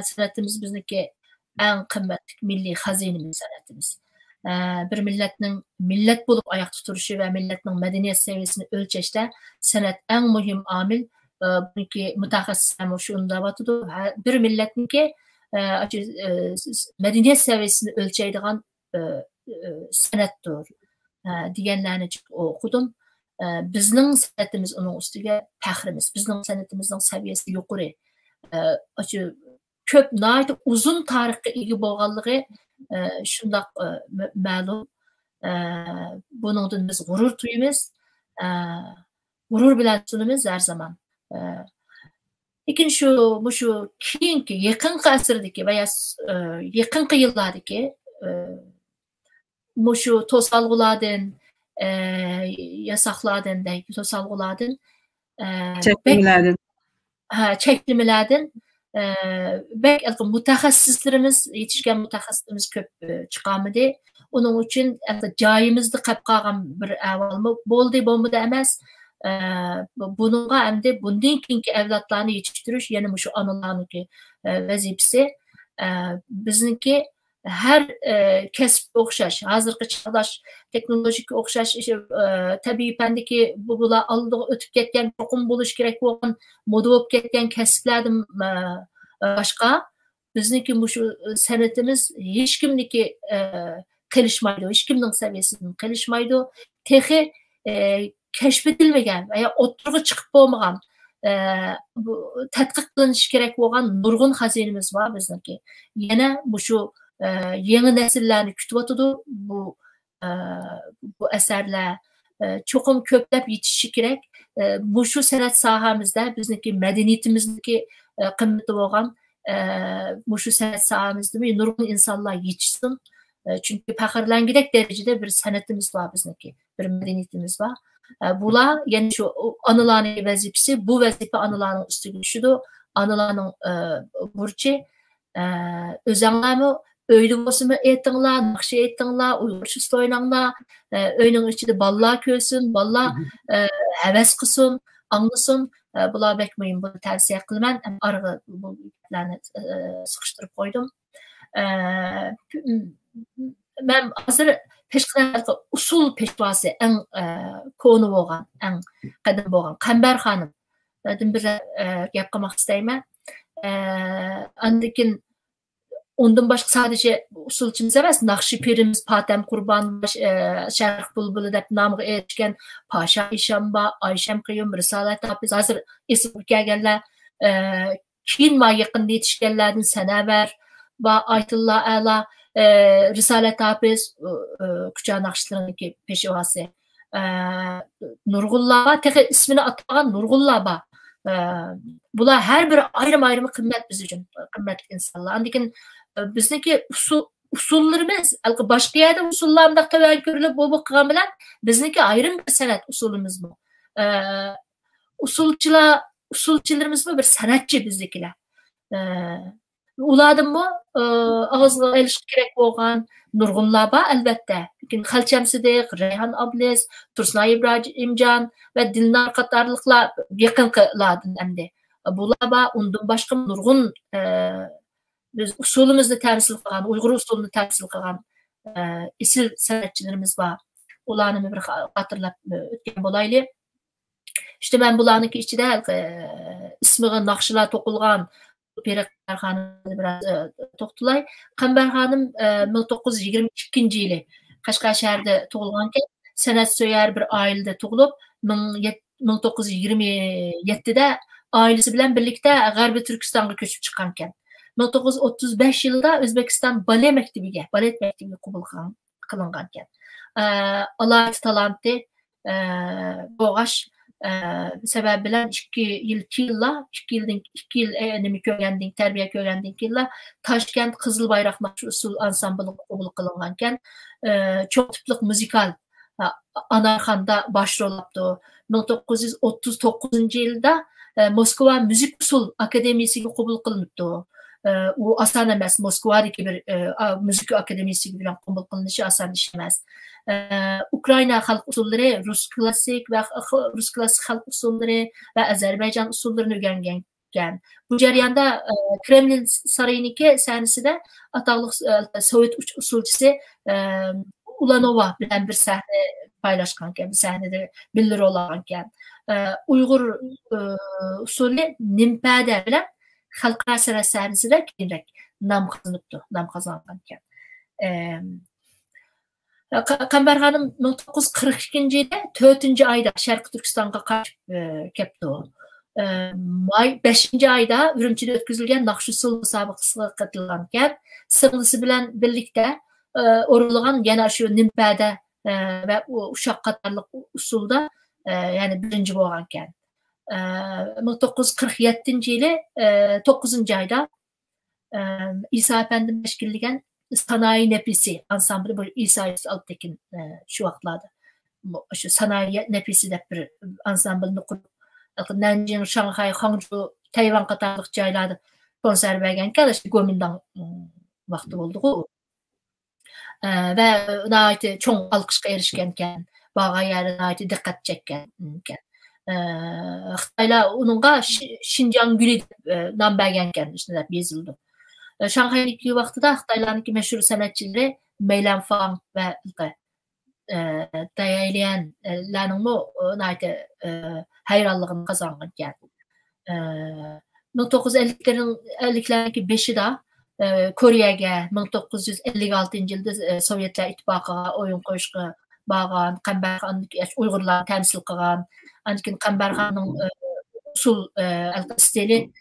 sanatımız bizdeki en kıymetli milli hazinemiz sanatımız. Bir milletning millet bulup ayak tuturuşu ve milletning medeniyet seviyesini ölçeşte sanat en muhim amil. Bunki mutaxassislar şunda batıdı. Bir milletninki medeniyet seviyesini ölçeydiğen sanatdır diyenlerini okudum. Bizning sanatimiz onun üstüge faxrimiz. Bizning sanatimizning seviyesi yuqori. Köp nayt uzun tarixga ega bo'lganligi shundoq ma'lum. Buningdan biz g'urur tuyamiz. G'urur bilan sunamiz har zaman. Lekin shu keyingi yaqinqi asrdagi va yaqinqi yillardagi shu to'salg'ulardan yasoqlardan to'salg'ulardan cheklamalardan belki mutaxassislarimiz yetişken mutaxassislarimiz köp chiqamidi. Onun uchun joyimizda qolib qolgan bir avvalmi bo'ldi bo'lmadi emas. Bununla hem de bundan keyingi evlatlarını yetiştiriş yani şu analarniki vazifesi bizniki her kesip o'xshash hozirgi chog'dash teknolojik o'xshash tabiiy fandagi bular oldiga o'tib ketgan cho'qim bo'lish kerak bo'lgan moda bo'lib ketgan kasblardan boshqa bizniki shu san'atimiz hech kimniki qilishmaydi, hech kimning saviyasidan qilishmaydi. Texi keşfedilmegen veya oturgu çıkıp olmagan bu tədqiq qılınışı kerak bo'lgan nurg'un xazinamiz bor bizniki. Yana shu yangi nesillarni kutyotidi bu asarlar cho'qim ko'plab yetishishi kerak. Shu san'at sohamizda bizniki madaniyatimizniki qimmati bo'lgan shu san'at sohamizda nurg'un insonlar yetishsin. Çünkü faxrlangidek derecede bir sanatımız var bizniki, bir medeniyetimiz var. Bular yani şu anılarning vazifasi, bu vazifa anılarning ustiga tushidi. Anılarning burchi o'zinglarmi uyda bo'lsinmi aytinglar, naqsha aytinglar, uyg'urcha o'ynanglar, uyning ichida bolalar ko'rsin, bolalar havas qilsin, anglasin. Bular bek muhim, buni tavsiya qilaman. Arg'i bu gaplarni siqishtirib qo'ydim. Ben hazır peşkılarga usul peşvası en konu bo'lgan, en qadim bo'lgan Qambar xonim. Bir gap qilmoq istayman. Andikin ondan başqa sadece usulchimiz emas, Naqshipirimiz, Patam Qurban, Sharq bulbuli deb nomiga erishgan Pasha Ishamba, Aysham Quyum, Risolat Hafiz, hozir esib kelganlar, keyin ma yaqinda yetishganlardan Sanavar va Aytullo Ala, Risalet Hafiz, Kucha Naqshlarniki peshvasi, Nurg'ullar va tehi ismini atmagan Nurg'ullar bor. Bular her biri ayrım qimmat biz uchun, qimmatli insonlar. Lekin bizniki usullarimiz, boshqa yerda usullarni tabiiy ko'rilib bo'lib qolgan bilan bizniki ayrim bir san'at usulimiz bu. Usulchilarimiz bir san'atchi biznikilar. Ulardan bu ağızga elish kerak bo'lgan nurg'unlar bor albatta. Lekin Xalcham Sidiq, Rayhon Ablis, Tursunay Ibrahimjon va Dilnar qatorliqlar yaqinqilardan endi. Bular bor, undan boshqa nurg'un biz usulimizni tamsil qilgan, Uyg'ur usulini tamsil qilgan isil san'atchilarimiz bor. Ularni bir xotirlab o'tgan bo'laylik. İşte ben bularniki ichida ismiga naqshlar to'qilgan Qambar xonimni biraz to'xtalay. Qambar xonim 1922 yili Qashqar shahrida tug'ilgankan, san'atso'yar bir oilada tug'ilib, 1927da ailesi bilan birlikda G'arbiy Turkistonga ko'chib chiqqankan. 1935 yilda O'zbekiston balet maktabiga qabul qilingankan. Alohida talantli bo'g'ash sebep bilen 2 yıl enimi köğendin, terbiye köğendin killa Taşkent Kızıl Bayrak Nakşı Usul ansamblı qabul qilinganken çok tiplik müzikal Anarxanda başrol yaptı. 1939 yılda Moskova Müzik Usul Akademiyasiga qabul qilinibdi. U asan emas, Moskvadagi bir müzik akademiyasi bilan qabul qilinishi asan ish emas. Ukrayna xalq usullari, Rus klassik xalq usullari va Ozarbayjon usullarini o'rgangan. Bu jarayonda Kremlin sarayiniki sahnesida ataqli Sovet usulchisi Ulanova bilan bir sahne paylaşganken, bir sahnede bildiri olanken. Uyg'ur usuli Nimpada bilan xalqaro san'at sahnesida keyinroq nom qozongankan. Qambar xonim 1942 yilda 4-oyda Sharq Turkistonga qaytib kelibdi. May 5-oyda Urumchida o'tkazilgan Naqsh usul musobaqasiga qatnashgankan, singlisi bilan birlikda o'rilgan yana shu Nimpada va Uşaq qatorliq usulda yani birinchi bo'lgankan. 1947 yili 9-oyda İsa Efendi tashkillagan Sanayi Nefisi ansambli bu İsa Altekin şu vaqtlarda şu Sanayi Nefisi deb bir ansamblni qurib Nanjing, Shanghai, Hangzhou, Tayvan qatorliq joylarda konsert bergankan, Gomindan vaqti bo'ldi u. Va nihoyatda cho'ng olqishga erishgankan, bag'a yerda diqqat chekkan. Xitoylar uningga Xinjiang guli deb nom bergankan, deb yozildi. Shanxaydagi vaqtida Xitoylarniki mashhur san'atchilari Meylan Fang va Dayalianlarning hayronligini qozongan. 1950'lardagi 5'ida Koreyaga, 1956 yilda Sovetlar ittifoqiga o'yin qo'yishga borgan, Qambar xonni Uyg'urlarni tamsil qilgan. Ankin Qambar xonning usul stili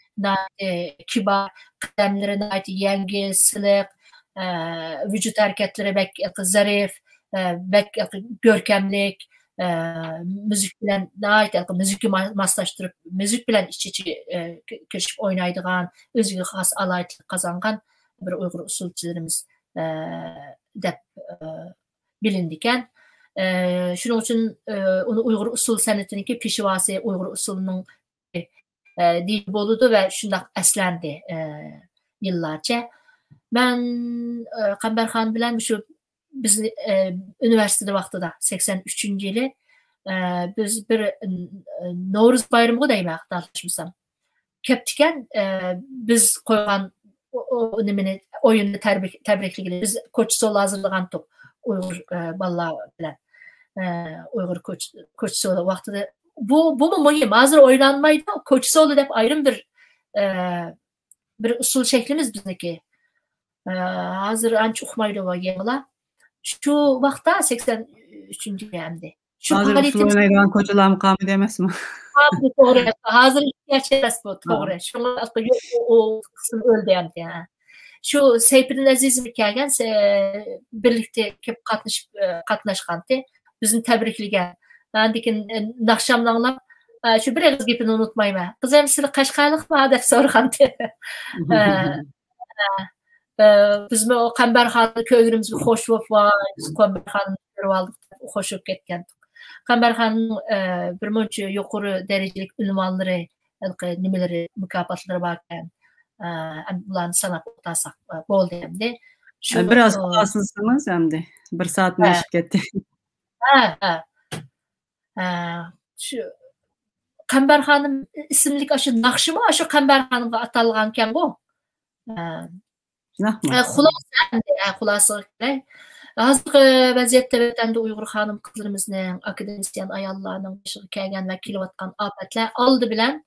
kibar, qadamları yangi, siliq, vücut hareketleri bek zarif, bek görkemlik, müzik bilen müzikni maslaştırıp, müzik bilen iç-içe kirişip oynaydigan, özüge has alaytlık kazangan bir Uygur usulçilerimiz dep bilindiken. Şunun için onu Uygur usul sanatınınki pişivası Uygur usulunun dil boludu ve şundak eslendi yıllarca. Ben Kamberhan bilen biz üniversitede vaxtıda 83. yılı biz bir Novruz bayramı deyim tartışmışsam. Keptiken biz koygan oyunu tebrikli biz koçsol hazırlagan top Uygur balla bilen Uygur koçsolu vaxtıda bu mu mühim? Hazır oynanmaydı. Koçsolu dep ayrım bir usul şeklimiz bizdeki. Hazır anç uxmaydı o yığıla. Şu vaxtda 83. yılımdı. Hazır usul oynaydıgan koçular mıqamı demez mi? Doğru. Hazır ihtiyaç etmez bu. Doğru. Şunu o kısım öldü yani. Şu Seyfettin Aziz'in kelgen birlikte kep katnaşkandı. Bizim tebrikligen. Andikin nakşamlanlar şu bir kız gipini unutmayayım. Kızım siz Kaşgarlık mı dep sorgandı. Biz mi o Kamberhan'ı köylümüz bir hoş var. Kamberhan'ı görüp aldık. Hoş olup ketken. Kamberhan'ın bir munçu yukarı derecelik ünvanları, nimeleri, mükafatları varken bularını sanat ortasak boldu hem de. Biraz kulasınız hem de. Bir saat mi geçip gitti. Şu Kamberhan'ın isimlik aşı nakşı mı? Aşı Kamberhan'ın atalganken bu. Xulasa hazır vaziyette vatanda Uygur hanım kızlarımızın, akademisyen ayallarının başına kelgen ve kilovatkan afetler aldı bilen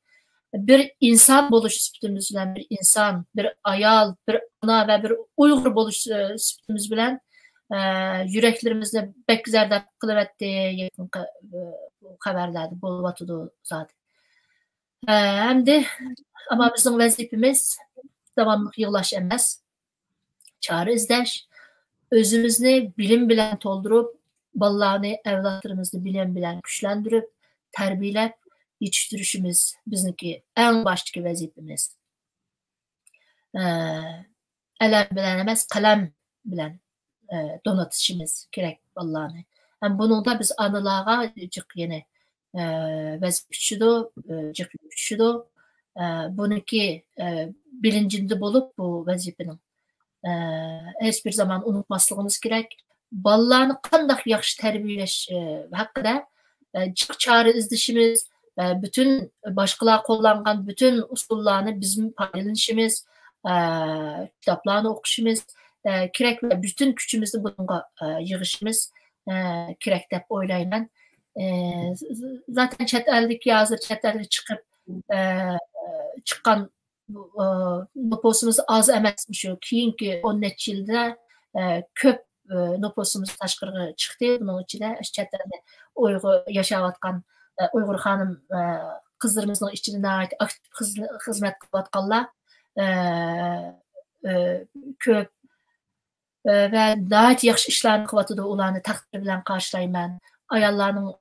bir insan buluş süptümüz bilen bir insan, bir ayal, bir ana ve bir Uygur buluş süptümüz bilen yüreklerimizde bek güzel kılıvetti yakın haberlerde buluvatıdı zaten. Hem de ama bizim vazifemiz devamlılık yığlaş emez. Çare izleş. Özümüzni bilim bilen toldurup, ballarını, evlatlarımızı bilen bilen güçlendirip, terbiyelep, yetiştirişimiz bizniki en baştaki vazifemiz. Elem bilen emez, kalem bilen donatışımız gerek ballarını. Hem bunu da biz anılağa cık yine vazifçido, cık yükçüdo. Bununki bilincinde bulup bu vazifenin hiçbir zaman unutmaslığımız gerek. Ballarını kandak yaxşı terbiyeleş hakkında çık çare izdişimiz, bütün başkalar kullangan bütün usullarını bizim paylaşımız, kitaplarını okuşumuz gerek ve bütün küçümüzü bununla yığışımız gerek dep oylayman. Zaten chet eldeki yazır, chet elde çıkıp çıkan nüfusumuz az emesmiş. Keyinki 10 yılda köp nüfusumuz taşkırı çıktı. Bunun içinde chetlerinde Uygur yaşavatkan Uygur hanım kızlarımızın içine ait aktif hizmet kılatkanlar köp ve daha yaxşı işlerini kıvatıdı olanı takdir bilen karşılayman. Ayallarının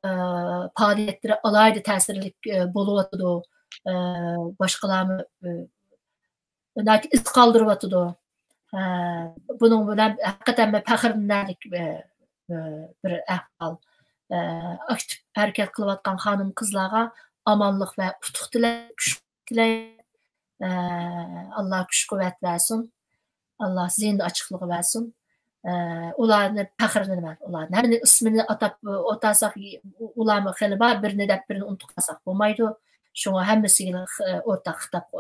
faaliyetleri alaydı təsirlik boluvatıdı. Başkalarını iz kaldırıvatıdı. Bunun bilen hakikaten fəxirlik bir əhval. Aktif hərəkət qılıvatqan xanım qızlara amanlıq və utuq diləyir. Allah güç qüvvət versin. Allah zihin açıqlığı versin. Ularını fəxirlənmən. Ularını həmin ismini atap otasaq ularını xeyli var. Birini də birini unutuqasaq olmaydı. Şuna həmmisiyle ortak xitap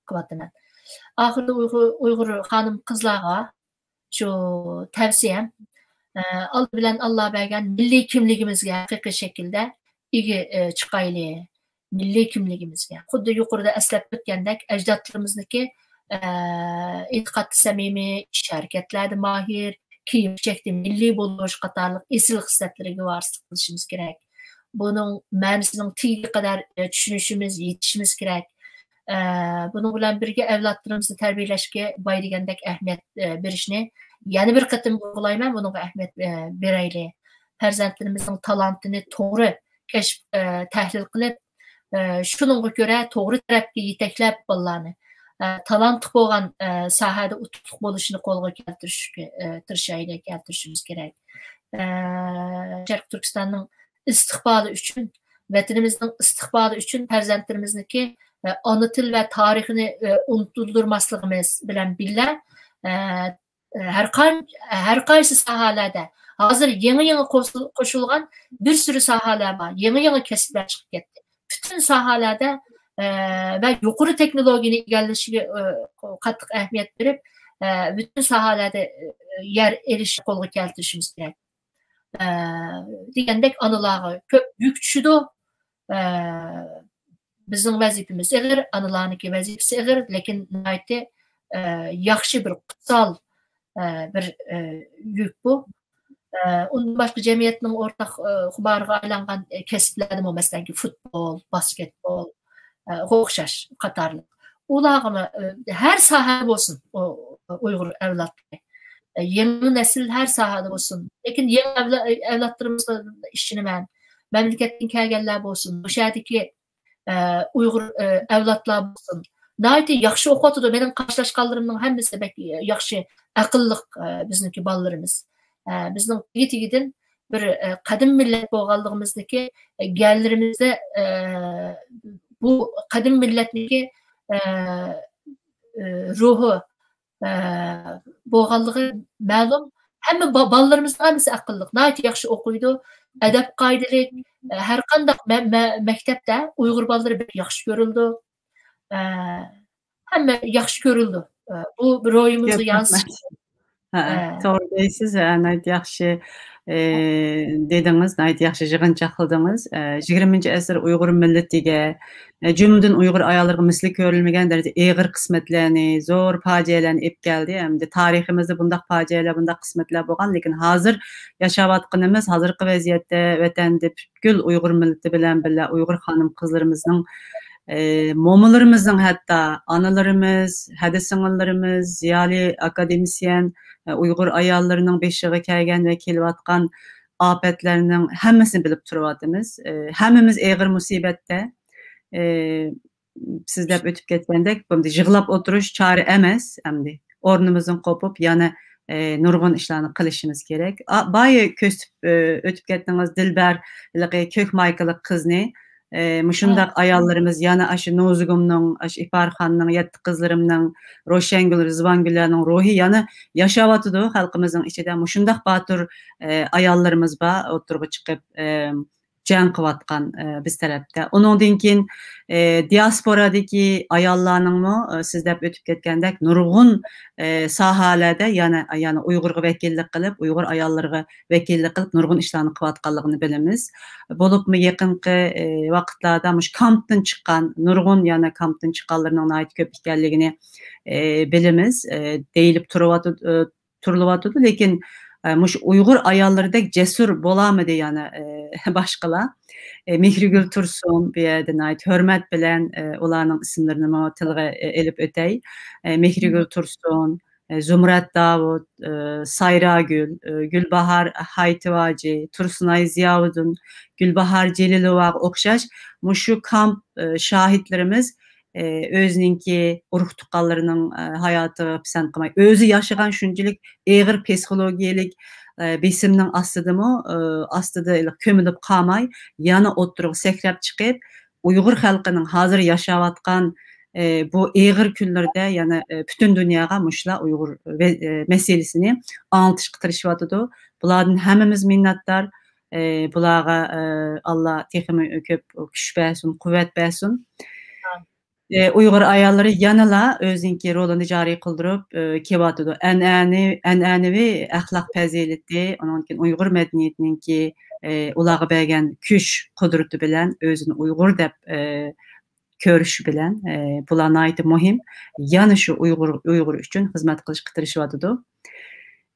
qıvatımən. Ahırda Uygur hanım kızlara şu tavsiyem al bilen Allah bergen milli kimligimizge haqiqiy şekilde iyi çıkaylı milli kimligimizge. Xuddi yuqorida eslab o'tgandek ajdodlarimizniki etiqadli samimiy ish harakatlarda mahir, kiyim-kechakda milliy bo'lish qatorliq esil xislatlariga varis qilishimiz kerak. bunun ma'nosini tiyga qadar tushunishimiz, yetishimiz kerak. Bunun bilan birga avlodlarimizni tarbiyalashga boy degandek ahamiyat berishni yana bir qatim vurg'ulayman, bunga ahamiyat beraylik. Farzandlarimizning talantini to'g'ri kashf tahlil qilib, shuningga ko'ra to'g'ri tarafga yetaklab bolalarni talantli bo'lgan sohada utuqli bo'lishini qo'lga keltirishga keltirishimiz kerak. Sharq Turkistonning istiqboli uchun, vatanimizning istiqboli uchun farzandlarimizniki ana til va tarixini unuttirmasligimiz bilan birga har qaysi sohalarda hozir yangi qo'shilgan bir sürü sohalar bor, yangi kasblar chiqib ketdi. Bütün sohalarda ve yuqori texnologiyani egallashiga qattiq ahamiyat berib, bütün sohalarda yer erishib qo'lga keltirishimiz kerak. Degandek analarga ko'p yuk tushdi. Bizning vazifamiz ig'ir, analarniki vazifasi ig'ir, lekin nihoyatda yaxshi bir qutsal bir yük bu. Undan başqa jamiyatning o'rtaq xubariga aylangan kasblarni, masalan, futbol, basketbol, o'xshash qatorli. Ularga har soha bo'lsin, Uyg'ur avlodlari. Yangi nesil her sahada olsun. Lekin yangi avlodlarimizga ishini mamlakatdan kelganlar bo'lsin. O'shadagi Uyg'ur avlodlar bo'lsin. Nihoyatda yaxshi o'qiyotdi. Mening qarshilashganlarimning hammasi yaxshi, aqlli bizniki bolalarimiz. Bizning tigi-tigidan bir qadim millat bo'lganligimizniki gallerimizda bu qadim millatniki ruhi bo'lganligi ma'lum. Hamma bolalarimizni hammasi aqlli, nihoyatda yaxshi o'qiydi. Adab qoidalik, har qanday maktabda Uyg'ur bolalari yaxshi ko'rildi. Hamma yaxshi ko'rildi. Bu ro'yimizga yansıdı. Doğru deysiz, nihoyat yaxshi dediniz, nihoyat yaxshi yig'inchoq qildingiz. 20-asr Uyg'ur millatiga, jumladan Uyg'ur ayollariga misli ko'rilmagan darajada ig'ir qismatlarni, zo'r fojialarni olib keldi. Hamda tariximizda bundaq fojialar, bundaq qismatlar bo'lgan, lekin hozir yashayotganimiz, hozirgi vaziyatda vatanda butkul Uyg'ur millati bilan birga Uyg'ur xonim qizlarimizning mo'minlarimizning, hatto analarimiz, hadi-singillarimiz, ziyoli akademisyen Uyg'ur ayollarining beshiga kelgan va kelayotgan ofatlarning hammasini bilib turyapmiz. Hammamiz ig'ir musibatda, sizlab o'tib ketgandek, bunda yig'lab o'tirish chora emas, hamda o'rnimizdan qo'pib yana nurg'un ishlarni qilishimiz kerak. Boya ko'sib o'tib ketdingiz Dilbar ko'k maykali qizni. Muşundaq ayollarimiz yana aşı Nozugumning, aşı İparxonning, 7 qizlarimning, Ro'shangul, Rizvongullarning ruhi yana yashayotdi xalqimizning ichida. Muşundaq batur ayollarimiz bor, o'tirib chiqib jang qilayotgan biz tarafda. Ondan keyin diasporadagi ayollarningmi sizlab o'tib ketgandek nurg'un sohalarda yana Uyg'urga vakillik qilib, Uyg'ur ayollariga vakillik qilib nurg'un ishlarni qilayotganligini bilamiz. Bo'libmi yaqinqi vaqtlarda mush kampdan chiqqan, nurg'un yana kampdan chiqqanlarning nihoyat ko'p ekanligini bilamiz. Deyilib turilyapti, lekin mush Uyg'ur ayollaridek cesur bo'lamidi yana boshqalar. Mehrigul Tursun bu yerda nihoyat hurmat bilan ularning ismlarini tilga elib o'tay. Mehrigul Tursun, Zumrat Davud, Sayragul, Gulbahar Haytivaji, Tursunay Ziyavuddin, Gulbahar Celilova o'xshash mushu kamp şahitlerimiz özününki urug' tuqqanlarining hayoti pisand qilmay, o'zi yashagan shunchalik ig'ir psixologiyalik besimning ostida ko'milib qolmay, yana o'tirib sakrab chiqib, Uyg'ur xalqining hozir yashayotgan bu ig'ir kunlarda yana butun dunyoga mushlar Uyg'ur masalasini anglitishga tirashyapti. Bulardan hammamiz minnatdor. Bularga Allah texmi ko'p kuch bersin, quvvat bersin. Uyg'ur ayollari yanala o'ziniki rolini joriy qildirib kelyapti. An'anaviy axloq fazilati, ondan keyin Uyg'ur madaniyatiningki ularga bergan kuch qudrati bilan o'zini Uyg'ur deb ko'rish bilan bular nihoyat muhim. Yana shu Uyg'ur uchun xizmat qilishga tirishyapti.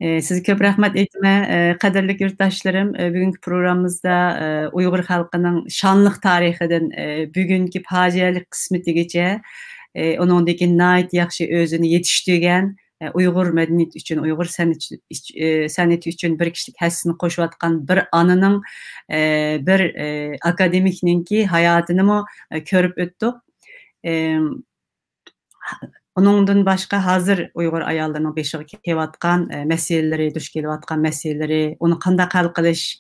Size köp rahmet etme, kaderlik yurttaşlarım. Bugünkü programımızda Uygur halkının şanlıq tarihinden bugünkü facialik kısmetigacha onundaki nait yaxşı özünü yetiştirgen Uygur medeniyeti için, Uygur sanati için bir kişilik hissini koşuvatkan bir anının bir akademikninki hayatını mı körüp öttük. Onundan başka hazır Uygur ayallarının beşiği kevatkan meseleleri, duş kevatkan meseleleri, onu kanda hal kılış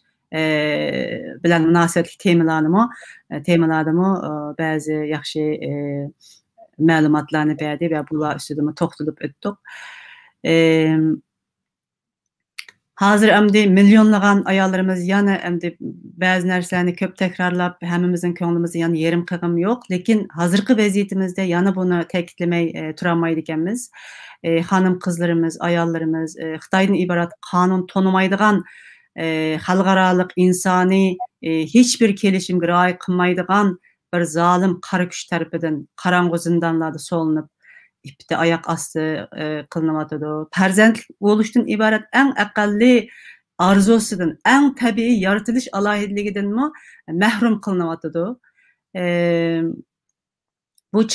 bilen münasebetli temalarımı bazı yaxşı məlumatlarını verdi ve bunlar üstüdümü toxtulup öttük. Hazır əmdi milyonlagan ayallarımız yani əmdi bazı nərsələrini köp tekrarlap hemimizin köңlümüzde yani yerim kığım yok. Lekin hazırkı vaziyetimizde yani bunu tekitlemey turamaydı ekanmiz. Hanım kızlarımız, ayallarımız Xitaydan ibarat kanun tonumaydıgan halgaralık insani hiçbir kelişimge rioya kılmaydıgan bir zalim kara güç tarafından karangı zindanlarda solunup ipte ayak astı kılınamadıdı. Perzentlik oluştan ibaret en akalli arzusudan, en tabii yaratılış alahidliğinden mi mehrum kılınamadıdı. Bu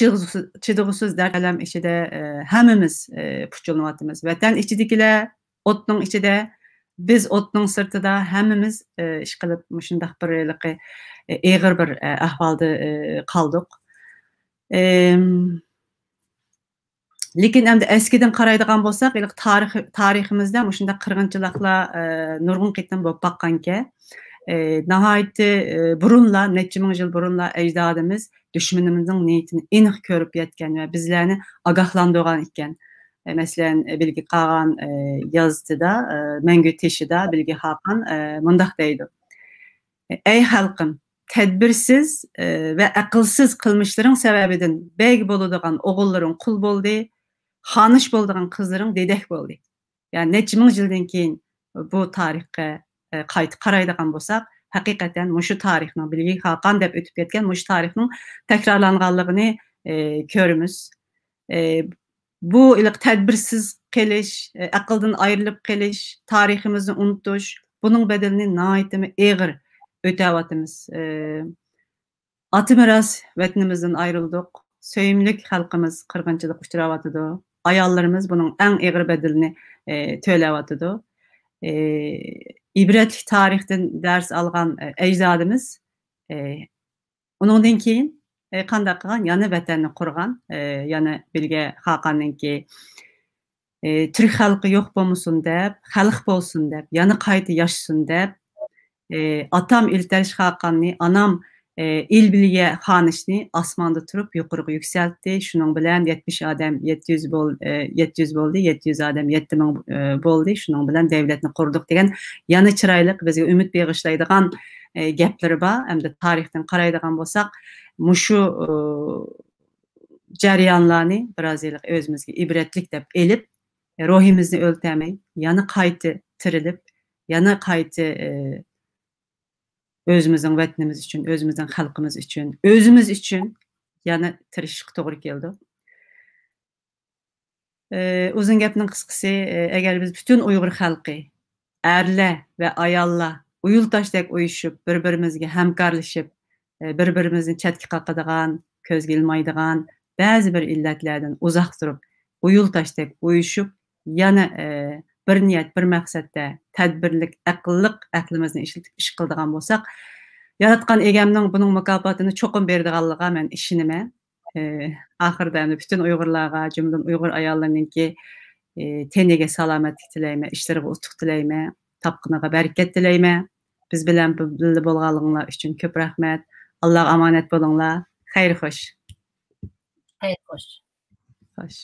çıdığısız dertlem içinde hemimiz puçulmavatımız. Vatan içidikiler, otnun içinde, biz otnun sırtıda hemimiz işkılıp müşündak bir eğir bir ahvalda kaldık. Lekin endi eskiden qaraydigan bolsak, tariximizde muşunda qırğınçılıqla nurgun qitim bolup bakkanke, nahayetli burunla, neçe ming yıl burunla ecdadımız düşmanımızın niyetini eniq körüp yetken ve bizlerini agahlandırgan iken. Mesela Bilgi Qagan yazdıda, Mengü Teşida Bilgi Hakan mundaq deydi. Ey halkım, tedbirsiz ve akılsız kılmışların sebebiden bey boluduğun oğulların kul boldu, hanış bolduğun kızların dedek boldu. Yani neçe ming yıldan keyin bu tarihke qaraydigan bolsak, hakikaten muşu tarihinin Bilgi Hakan dep ötüp ketken muşu tarihinin tekrarlanganlığını körümüz. Bu ilk tedbirsiz keliş, akıldan ayrılıp keliş, tarihimizi unutuş, bunun bedelini naitimi eğir ötevatımız. Atı miras vatanimizden ayrıldık. Söyümlük halkımız kırgınçılık uçuravatıdı. Ayallarımız bunun en eğir bedelini tölevatıdı. İbretlik tarihten ders algan ecdadımız onundan keyin qandaq qilgan yana vatanni qurgan, yana Bilge Hakan'ınki Türk halkı yok bolmasun dep, halk bolsun dep, yana qayta yaşasın dep, atam İlteriş Hakan'ni, anam İl Bilge Hanışni asmanda turup yuqarıga yükseltti. Şunun bilen 70 adam 700 boldu, 700 adam 7000 boldu. Şunun bilen devletni qurduk degen yana çıraylık bizge ümit begişlaydigan gepleri ba. Hem tarihten qaraydigan bolsak, muşu jaryanlarni birazcık özümüzge ibretlik dep elip, ruhimizni öltemey, yana qayta tirilip, yana qayta özümüzün vatanımız için, özümüzün halkımız için, özümüz için yana tirişik doğru geldi. Uzun gapning qısqası, eğer biz bütün Uygur halkı erle ve ayalla uyultaşdek uyuşup, bir-birimizge hemkarlaşıp, bir-birimizni chetga qaqadigan, közge ilmaydigan, bazı bir illetlerden uzak durup, uyultaşdek uyuşup, yana bir niyet, bir maqsadda tedbirlik, aqlliq aqlimizni işletip iş qildigan bolsak, yaratgan egemning buning mukofotini cho'qim berdiganligiga men ishinaman. Ahirda bütün Uygurlarga, jumladan Uygur ayollarninki tenege salomatlik tilayman, ishlariga utuq tilayman, tapqiniga barakat tilayman. Biz bilan birga bo'lganliginglar uchun ko'p rahmat. Alloh omonat bo'linglar. Xayr xo'sh. Xayr xo'sh. Xo'sh.